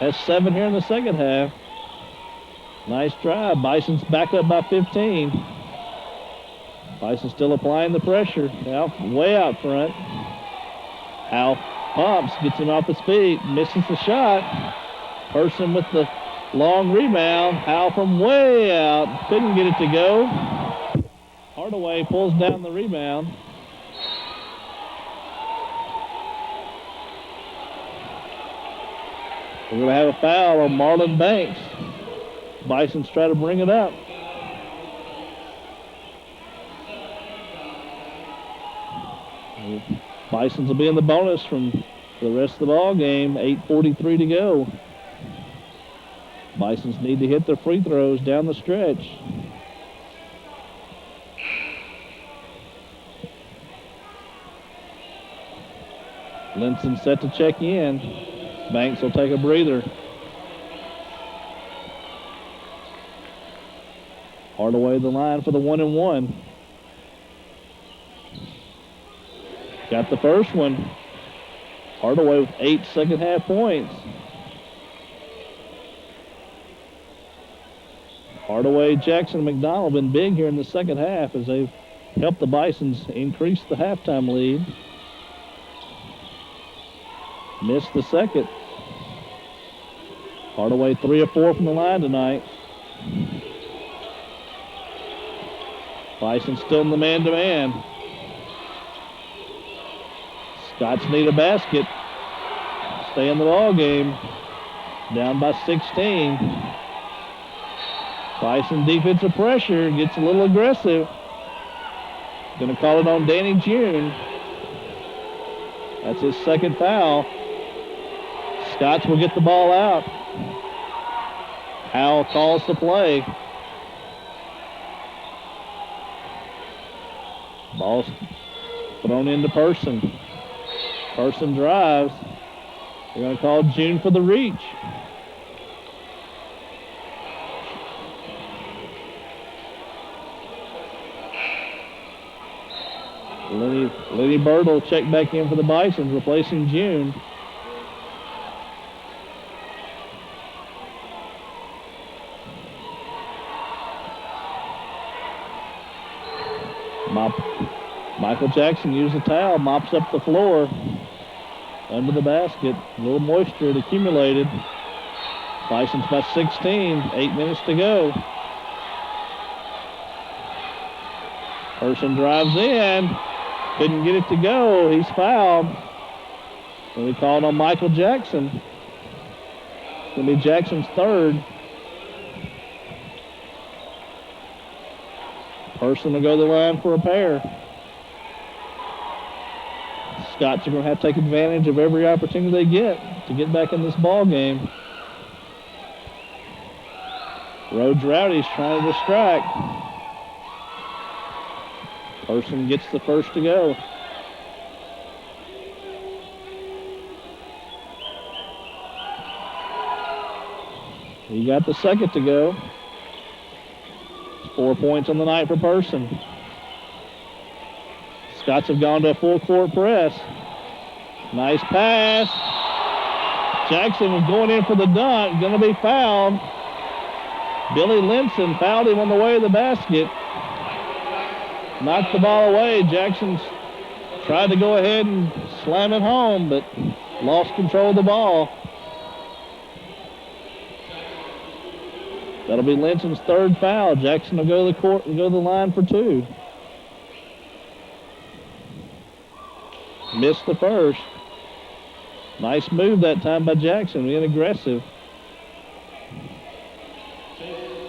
That's 7 here in the second half. Nice drive. Bison's back up by 15. Bison still applying the pressure. Way out front. Howell pumps, gets him off his feet, misses the shot. Person with the long rebound. Howell from way out. Couldn't get it to go. Hardaway pulls down the rebound. We're going to have a foul on Marlon Banks. Bisons try to bring it up. Bisons will be in the bonus for the rest of the ball game. 8:43 to go. Bisons need to hit their free throws down the stretch. Linson set to check in. Banks will take a breather. Hardaway the line for the 1-and-1. Got the first one. Hardaway with 8 second half points. Hardaway, Jackson, McDonald been big here in the second half as they've helped the Bisons increase the halftime lead. Missed the second. Hardaway 3 of 4 from the line tonight. Bison still in the man-to-man. Scots need a basket. Stay in the ball game. Down by 16. Bison defensive pressure. Gets a little aggressive. Going to call it on Danny June. That's his second foul. Scots will get the ball out. Howell calls the play. Ball's thrown into Person. Person drives. They're going to call June for the reach. Lenny Bird will check back in for the Bisons, replacing June. Michael Jackson used the towel, mops up the floor under the basket. A little moisture had accumulated. Bison's by 16, 8 minutes to go. Person drives in, couldn't get it to go. He's fouled. And we called on Michael Jackson. It's going to be Jackson's third. Person will go to the line for a pair. Scots are going to have to take advantage of every opportunity they get to get back in this ball game. Rhodes Rowdy's trying to distract. Person gets the first to go. He got the second to go. 4 points on the night for Person. Scots have gone to a full court press. Nice pass. Jackson was going in for the dunk. Going to be fouled. Billy Linson fouled him on the way to the basket. Knocked the ball away. Jackson tried to go ahead and slam it home, but lost control of the ball. That'll be Linson's third foul. Jackson will go to the court and go to the line for two. Missed the first. Nice move that time by Jackson, being aggressive.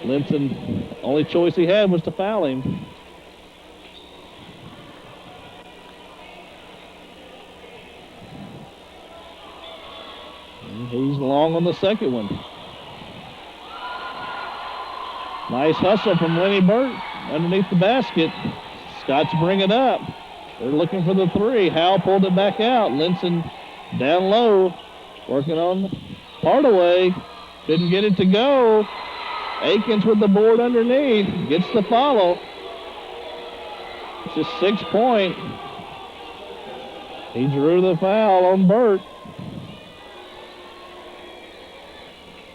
Linson, only choice he had was to foul him. And he's long on the second one. Nice hustle from Lenny Burt underneath the basket. Scots bring it up. They're looking for the three. Howell pulled it back out. Linson down low, working on Hardaway. Couldn't get it to go. Akins with the board underneath. Gets the follow. It's just 6 point. He drew the foul on Burt.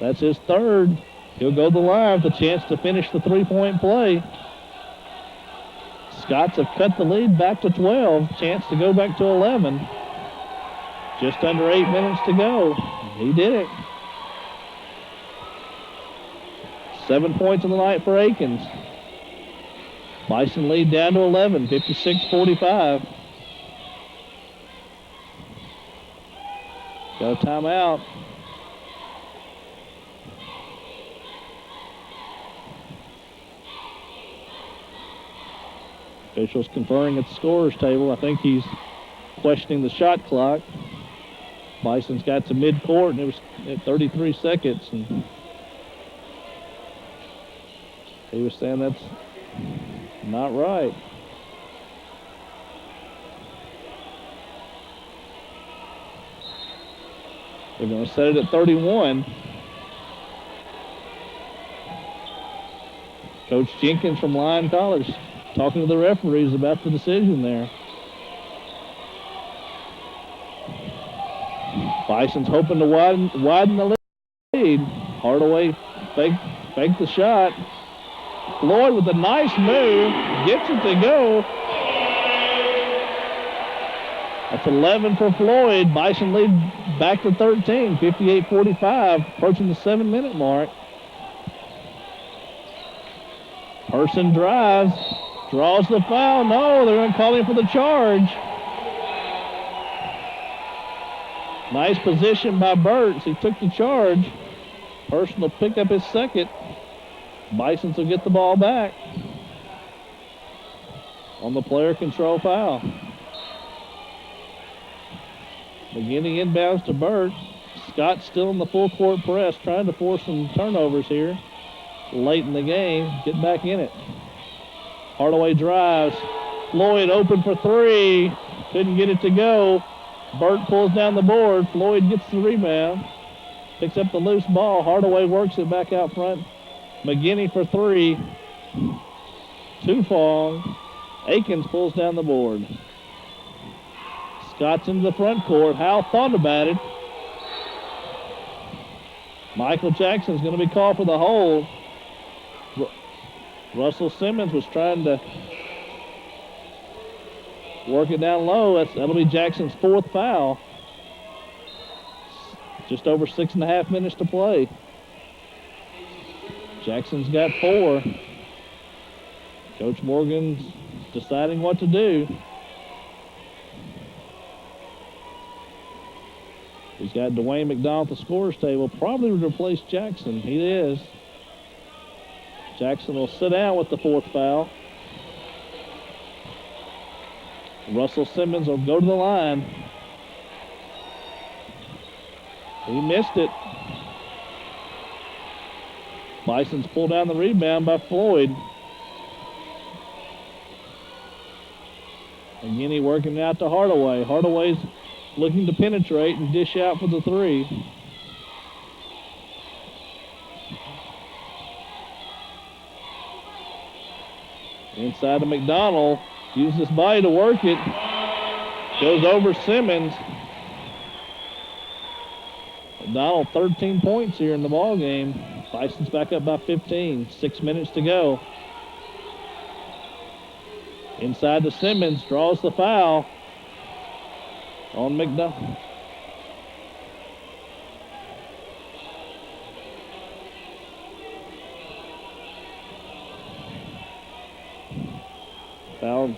That's his third. He'll go to the line with a chance to finish the three-point play. Scots have cut the lead back to 12. Chance to go back to 11. Just under 8 minutes to go. He did it. 7 points on the night for Akins. Bison lead down to 11, 56-45. Got a timeout. Officials conferring at the scorer's table. I think he's questioning the shot clock. Bison's got to mid-court, and it was at 33 seconds. And he was saying that's not right. They're going to set it at 31. Coach Jenkins from Lyon College talking to the referees about the decision there. Bison's hoping to widen the lead. Hardaway faked the shot. Floyd with a nice move, gets it to go. That's 11 for Floyd. Bison lead back to 13, 58-45, approaching the 7-minute mark. Person drives, draws the foul. No, they're going to call him for the charge. Nice position by Burks. He took the charge. Person will pick up his second. Bisons will get the ball back on the player control foul. McGinney inbounds to Burks. Scott still in the full court press, trying to force some turnovers here late in the game. Get back in it. Hardaway drives. Floyd open for three. Couldn't get it to go. Burt pulls down the board. Floyd gets the rebound. Picks up the loose ball. Hardaway works it back out front. McGinney for three. Two fall. Akins pulls down the board. Scott's into the front court. Howell thought about it. Michael Jackson's going to be called for the hold. Russell Simmons was trying to work it down low. That'll be Jackson's fourth foul. Just over 6.5 minutes to play. Jackson's got 4. Coach Morgan's deciding what to do. He's got Dwayne McDonald at the scorer's table. Probably would replace Jackson. He is. Jackson will sit down with the fourth foul. Russell Simmons will go to the line. He missed it. Bison's pulled down the rebound by Floyd. Again, he working out to Hardaway. Hardaway's looking to penetrate and dish out for the three. Inside to McDonald. Uses his body to work it. Goes over Simmons. McDonald 13 points here in the ball game. Bison's back up by 15. 6 minutes to go. Inside to Simmons. Draws the foul on McDonald. Foul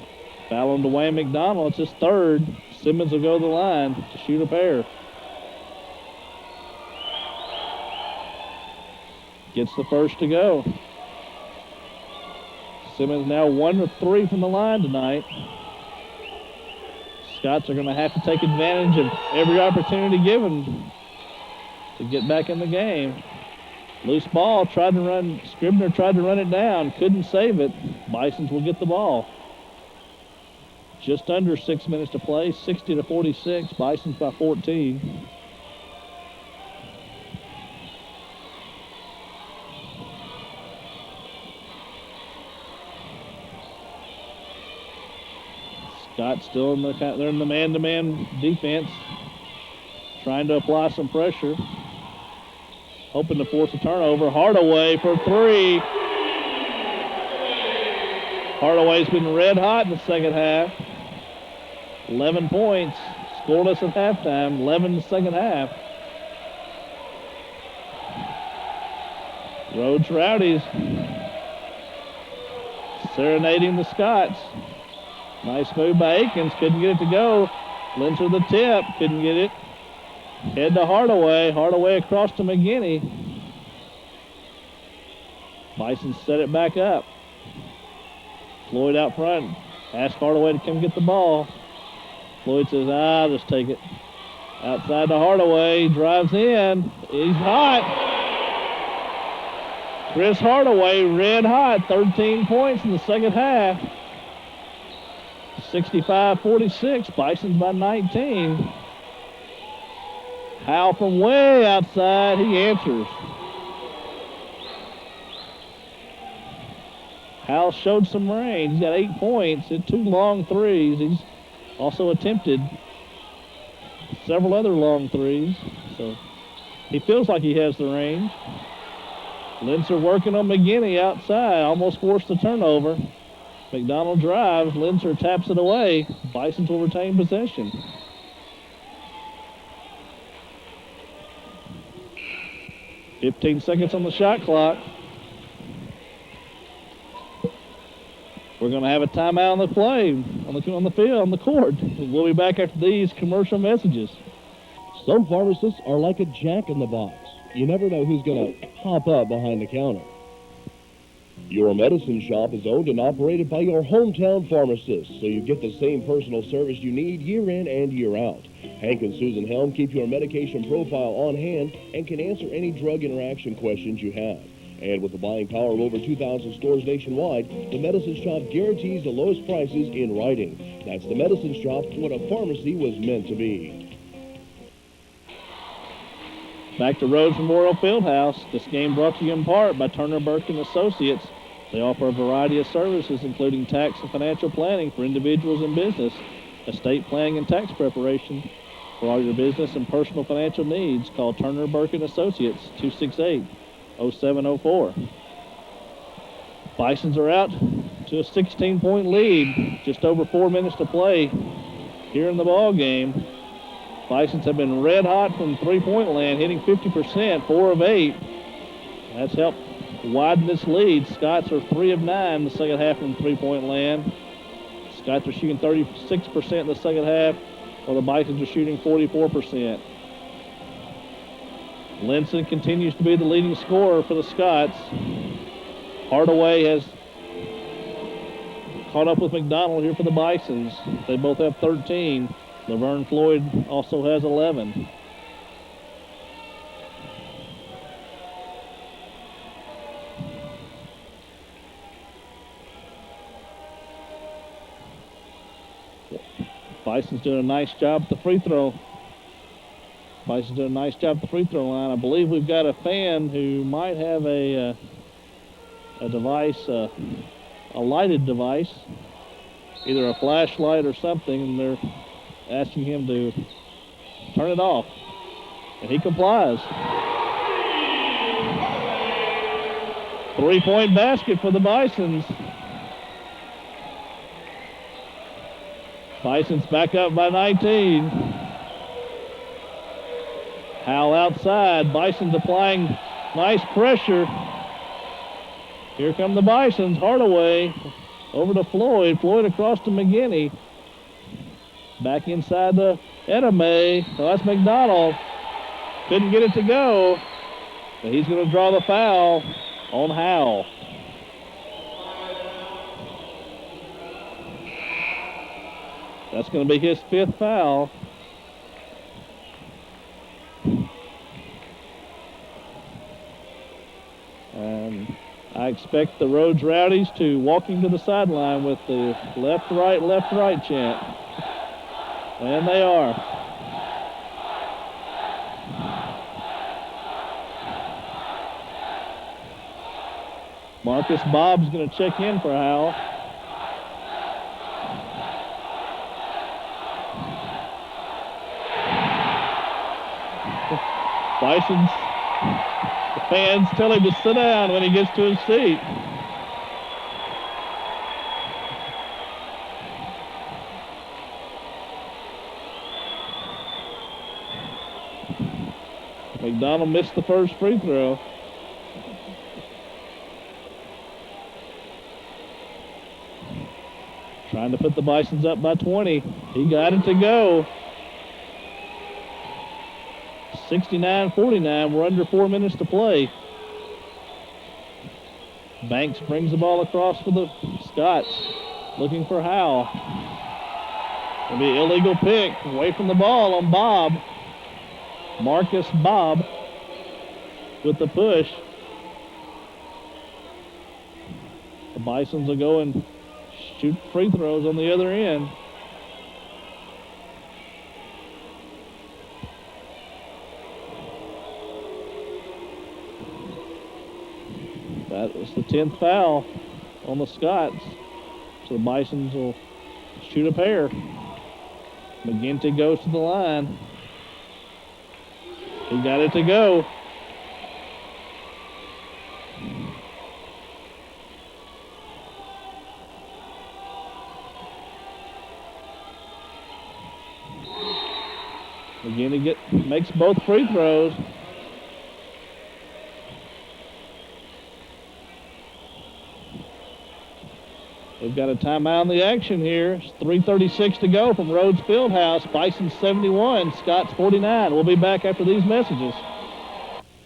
on Dwayne McDonald. It's his third. Simmons will go to the line to shoot a pair. Gets the first to go. Simmons now 1 of 3 from the line tonight. Scots are going to have to take advantage of every opportunity given to get back in the game. Loose ball, Scribner tried to run it down, couldn't save it. Bisons will get the ball. Just under 6 minutes to play, 60-46, Bisons by 14. Scott still they're in the man-to-man defense, trying to apply some pressure, hoping to force a turnover. Hardaway for three. Hardaway's been red hot in the second half. 11 points, scoreless at halftime, 11 in the second half. Rhodes Rowdies serenading the Scots. Nice move by Akins, couldn't get it to go. Linzer the tip, couldn't get it. Head to Hardaway, Hardaway across to McGinney. Bison set it back up. Floyd out front, asked Hardaway to come get the ball. Floyd says, I'll just take it. Outside to Hardaway, drives in. He's hot. Chris Hardaway, red hot, 13 points in the second half. 65-46, Bisons by 19. Howell from way outside, he answers. Howell showed some range. He's got 8 points and 2 long threes. He's also attempted several other long threes, so he feels like he has the range. Linzer working on McGinney outside, almost forced the turnover. McDonald drives, Linzer taps it away. Bisons will retain possession. 15 seconds on the shot clock. We're going to have a timeout on the play, on the field, on the court. We'll be back after these commercial messages. Some pharmacists are like a jack in the box. You never know who's going to pop up behind the counter. Your medicine shop is owned and operated by your hometown pharmacist, so you get the same personal service you need year in and year out. Hank and Susan Helm keep your medication profile on hand and can answer any drug interaction questions you have. And with the buying power of over 2,000 stores nationwide, the medicine shop guarantees the lowest prices in writing. That's the medicine shop, what a pharmacy was meant to be. Back to Rhodes Memorial Fieldhouse. This game brought to you in part by Turner Burke and Associates. They offer a variety of services, including tax and financial planning for individuals and business, estate planning and tax preparation. For all your business and personal financial needs, call Turner Burke and Associates, 268-0704. Bisons are out to a 16-point lead. Just over 4 minutes to play here in the ball game. Bisons have been red hot from three-point land, hitting 50%, 4 of 8. That's helped widen this lead. Scots are 3 of 9 in the second half from three-point land. Scots are shooting 36% in the second half, while the Bisons are shooting 44%. Linson continues to be the leading scorer for the Scots. Hardaway has caught up with McDonald here for the Bisons. They both have 13. Laverne Floyd also has 11. Bison's doing a nice job at the free throw. Bison's doing a nice job at the free throw line. I believe we've got a fan who might have a device, a lighted device, either a flashlight or something, and they're asking him to turn it off, and he complies. 3-point basket for the Bisons. Bisons back up by 19. Howell outside. Bisons applying nice pressure. Here come the Bisons. Hardaway over to Floyd. Floyd across to McGinney. Back inside the Edame. So that's McDonald. Couldn't get it to go. But he's going to draw the foul on Howell. That's going to be his 5th foul. And I expect the Rhodes Rowdies to walk him to the sideline with the left, right chant. And they are. Marcus Bob's going to check in for Howell. Bisons, the fans tell him to sit down when he gets to his seat. McDonald missed the first free throw. Trying to put the Bisons up by 20. He got it to go. 69-49. We're under 4 minutes to play. Banks brings the ball across for the Scots. Looking for Howell. It'll be an illegal pick. Away from the ball on Bob. Marcus Bob with the push. The Bisons will go and shoot free throws on the other end. That was the 10th foul on the Scots. So the Bisons will shoot a pair. McGinty goes to the line. He got it to go. McGinty makes both free throws. We've got a timeout in the action here. It's 3:36 to go from Rhodes Fieldhouse. Bison 71, Scott's 49. We'll be back after these messages.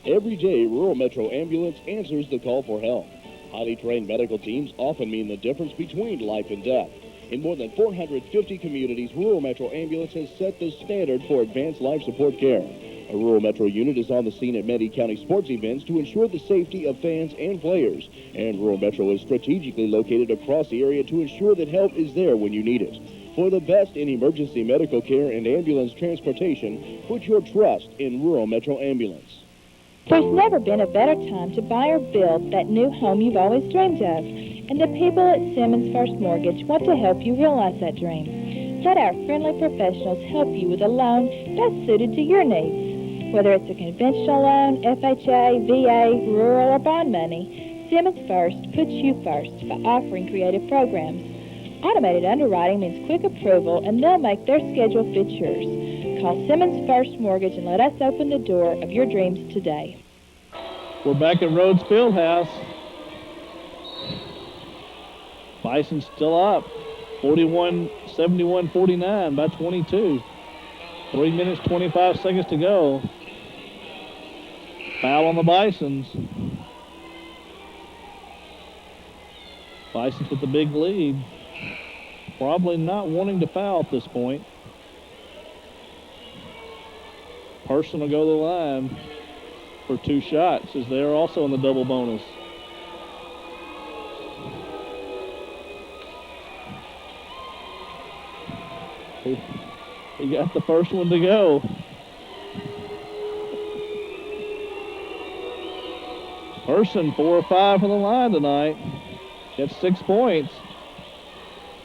Every day, Rural Metro Ambulance answers the call for help. Highly trained medical teams often mean the difference between life and death. In more than 450 communities, Rural Metro Ambulance has set the standard for advanced life support care. A Rural Metro unit is on the scene at many county sports events to ensure the safety of fans and players. And Rural Metro is strategically located across the area to ensure that help is there when you need it. For the best in emergency medical care and ambulance transportation, put your trust in Rural Metro Ambulance. There's never been a better time to buy or build that new home you've always dreamed of. And the people at Simmons First Mortgage want to help you realize that dream. Let our friendly professionals help you with a loan best suited to your needs. Whether it's a conventional loan, FHA, VA, rural, or bond money, Simmons First puts you first by offering creative programs. Automated underwriting means quick approval, and they'll make their schedule fit yours. Call Simmons First Mortgage and let us open the door of your dreams today. We're back at Rhodes Fieldhouse. Bison still up, 41-71-49 by 22. 3 minutes, 25 seconds to go. Foul on the Bisons. Bisons with the big lead. Probably not wanting to foul at this point. Person will go to the line for 2 shots as they're also in the double bonus. He got the first one to go. Person 4 or 5 from the line tonight. Gets 6 points.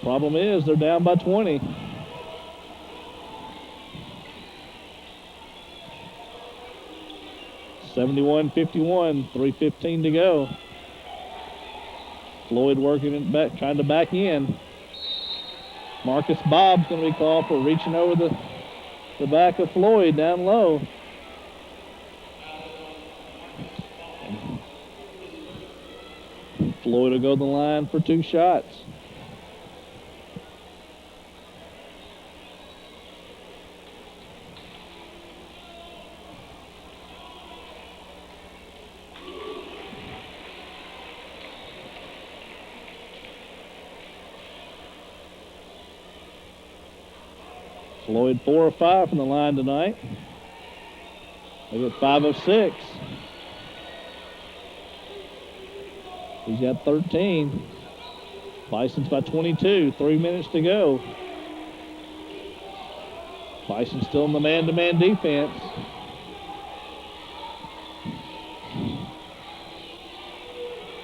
Problem is they're down by 20. (71-51), 3:15 to go. Floyd working it back, trying to back in. Marcus Bob's going to be called for reaching over the back of Floyd down low. Floyd will go to the line for 2 shots. Floyd 4 or 5 from the line tonight. They get 5 of 6. He's got 13. Bison's by 22. 3 minutes to go. Bison still in the man-to-man defense.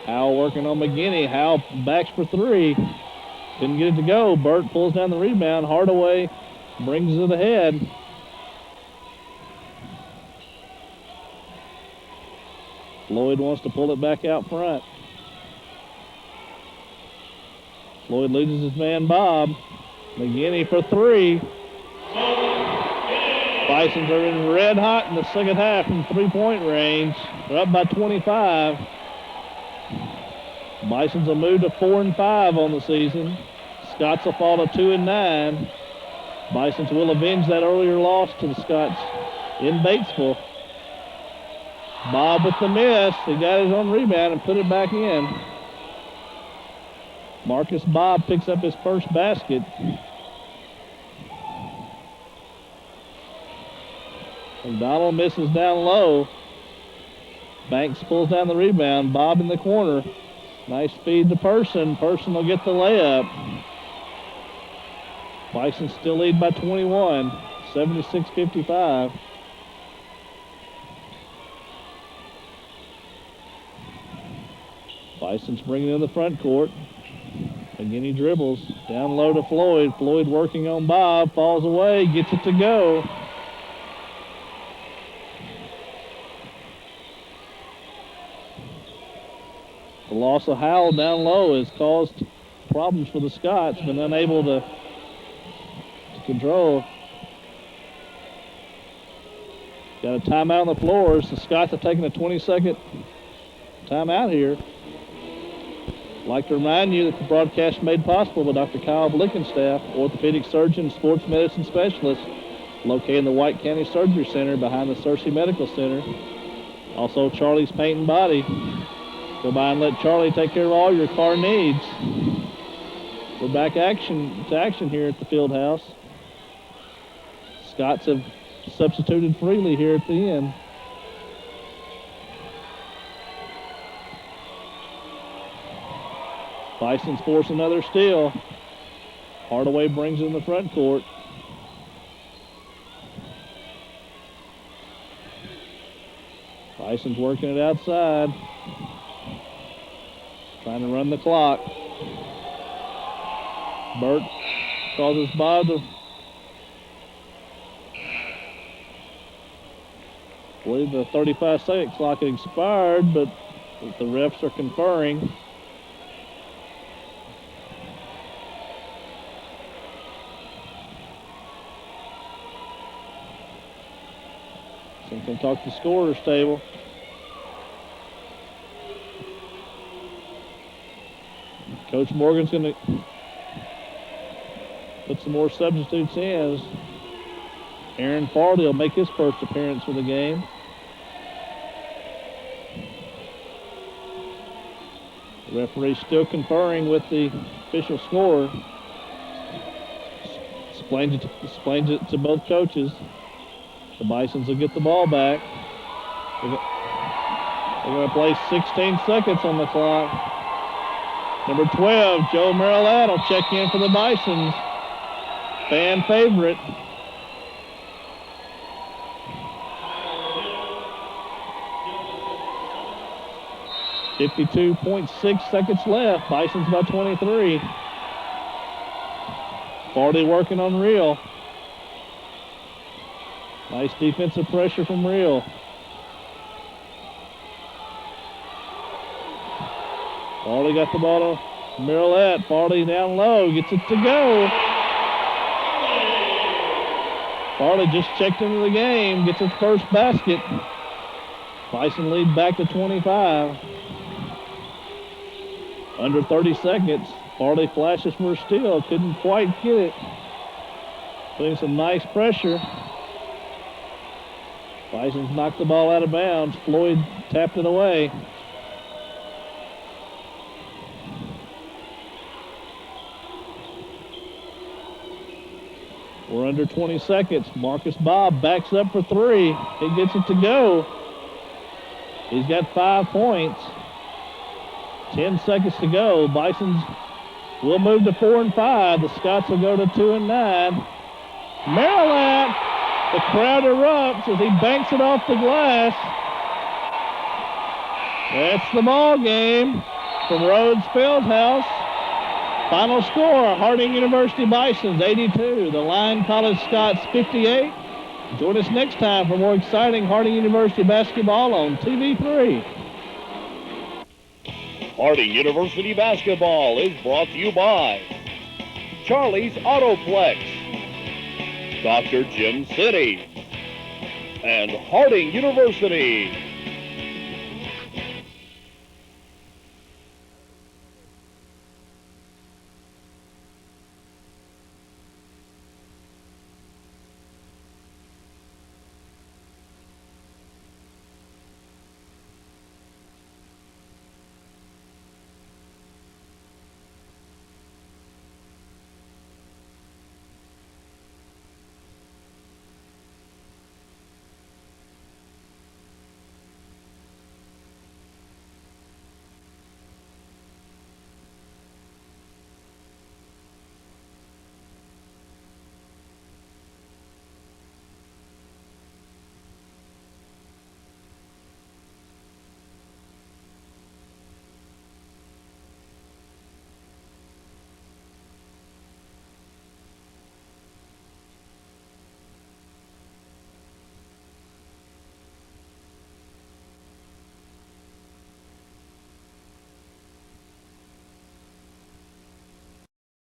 Howell working on McGinney. Howell backs for 3. Didn't get it to go. Burt pulls down the rebound. Hardaway brings it ahead. Floyd wants to pull it back out front. Floyd loses his man Bob. McGinney for 3. Bisons are in red hot in the second half from 3-point range. They're up by 25. Bisons will move to 4-5 on the season. Scots will fall to 2-9. Bisons will avenge that earlier loss to the Scots in Batesville. Bob with the miss. He got his own rebound and put it back in. Marcus Bob picks up his first basket. McDonald misses down low. Banks pulls down the rebound. Bob in the corner. Nice feed to Person. Person will get the layup. Bison still lead by 21, 76-55. Bison's bringing it in the front court. Again, he dribbles. Down low to Floyd. Floyd working on Bob. Falls away. Gets it to go. The loss of Howell down low has caused problems for the Scots. Been unable to control. Got a timeout on the floor. The Scots have taken a 20-second timeout here. I'd like to remind you that the broadcast is made possible by Dr. Kyle Blickenstaff, orthopedic surgeon, sports medicine specialist, located in the White County Surgery Center behind the Searcy Medical Center. Also, Charlie's Paint and Body. Go by and let Charlie take care of all your car needs. We're back to action here at the field house. Scots have substituted freely here at the end. Bison's force another steal. Hardaway brings it in the front court. Bison's working it outside. Trying to run the clock. Burt causes Bob to... I believe the 35-second clock had expired, but the refs are conferring. So I'm going to talk to the scorer's table. Coach Morgan's going to put some more substitutes in. Aaron Farley will make his first appearance for the game. The referee still conferring with the official scorer. Explains it to both coaches. The Bisons will get the ball back. They're going to play 16 seconds on the clock. Number 12, Joe Marilat will check in for the Bisons. Fan favorite. .6 seconds left. Bison's by 23. Farley working on Real. Nice defensive pressure from Real. Farley got the ball to Marilat. Farley down low, gets it to go. Farley just checked into the game, gets his first basket. Bison lead back to 25. Under 30 seconds. Farley flashes for a steal, couldn't quite get it. Putting some nice pressure. Bison's knocked the ball out of bounds. Floyd tapped it away. We're under 20 seconds. Marcus Bob backs up for three. He gets it to go. He's got 5 points. 10 seconds to go. Bisons will move to 4 and 5. The Scots will go to 2 and 9. Marilat, the crowd erupts as he banks it off the glass. That's the ball game from Rhodes Fieldhouse. Final score, Harding University Bisons 82, the Lyon College Scots 58. Join us next time for more exciting Harding University basketball on TV3. Harding University basketball is brought to you by Charlie's Autoplex, Dr. Jim City, and Harding University.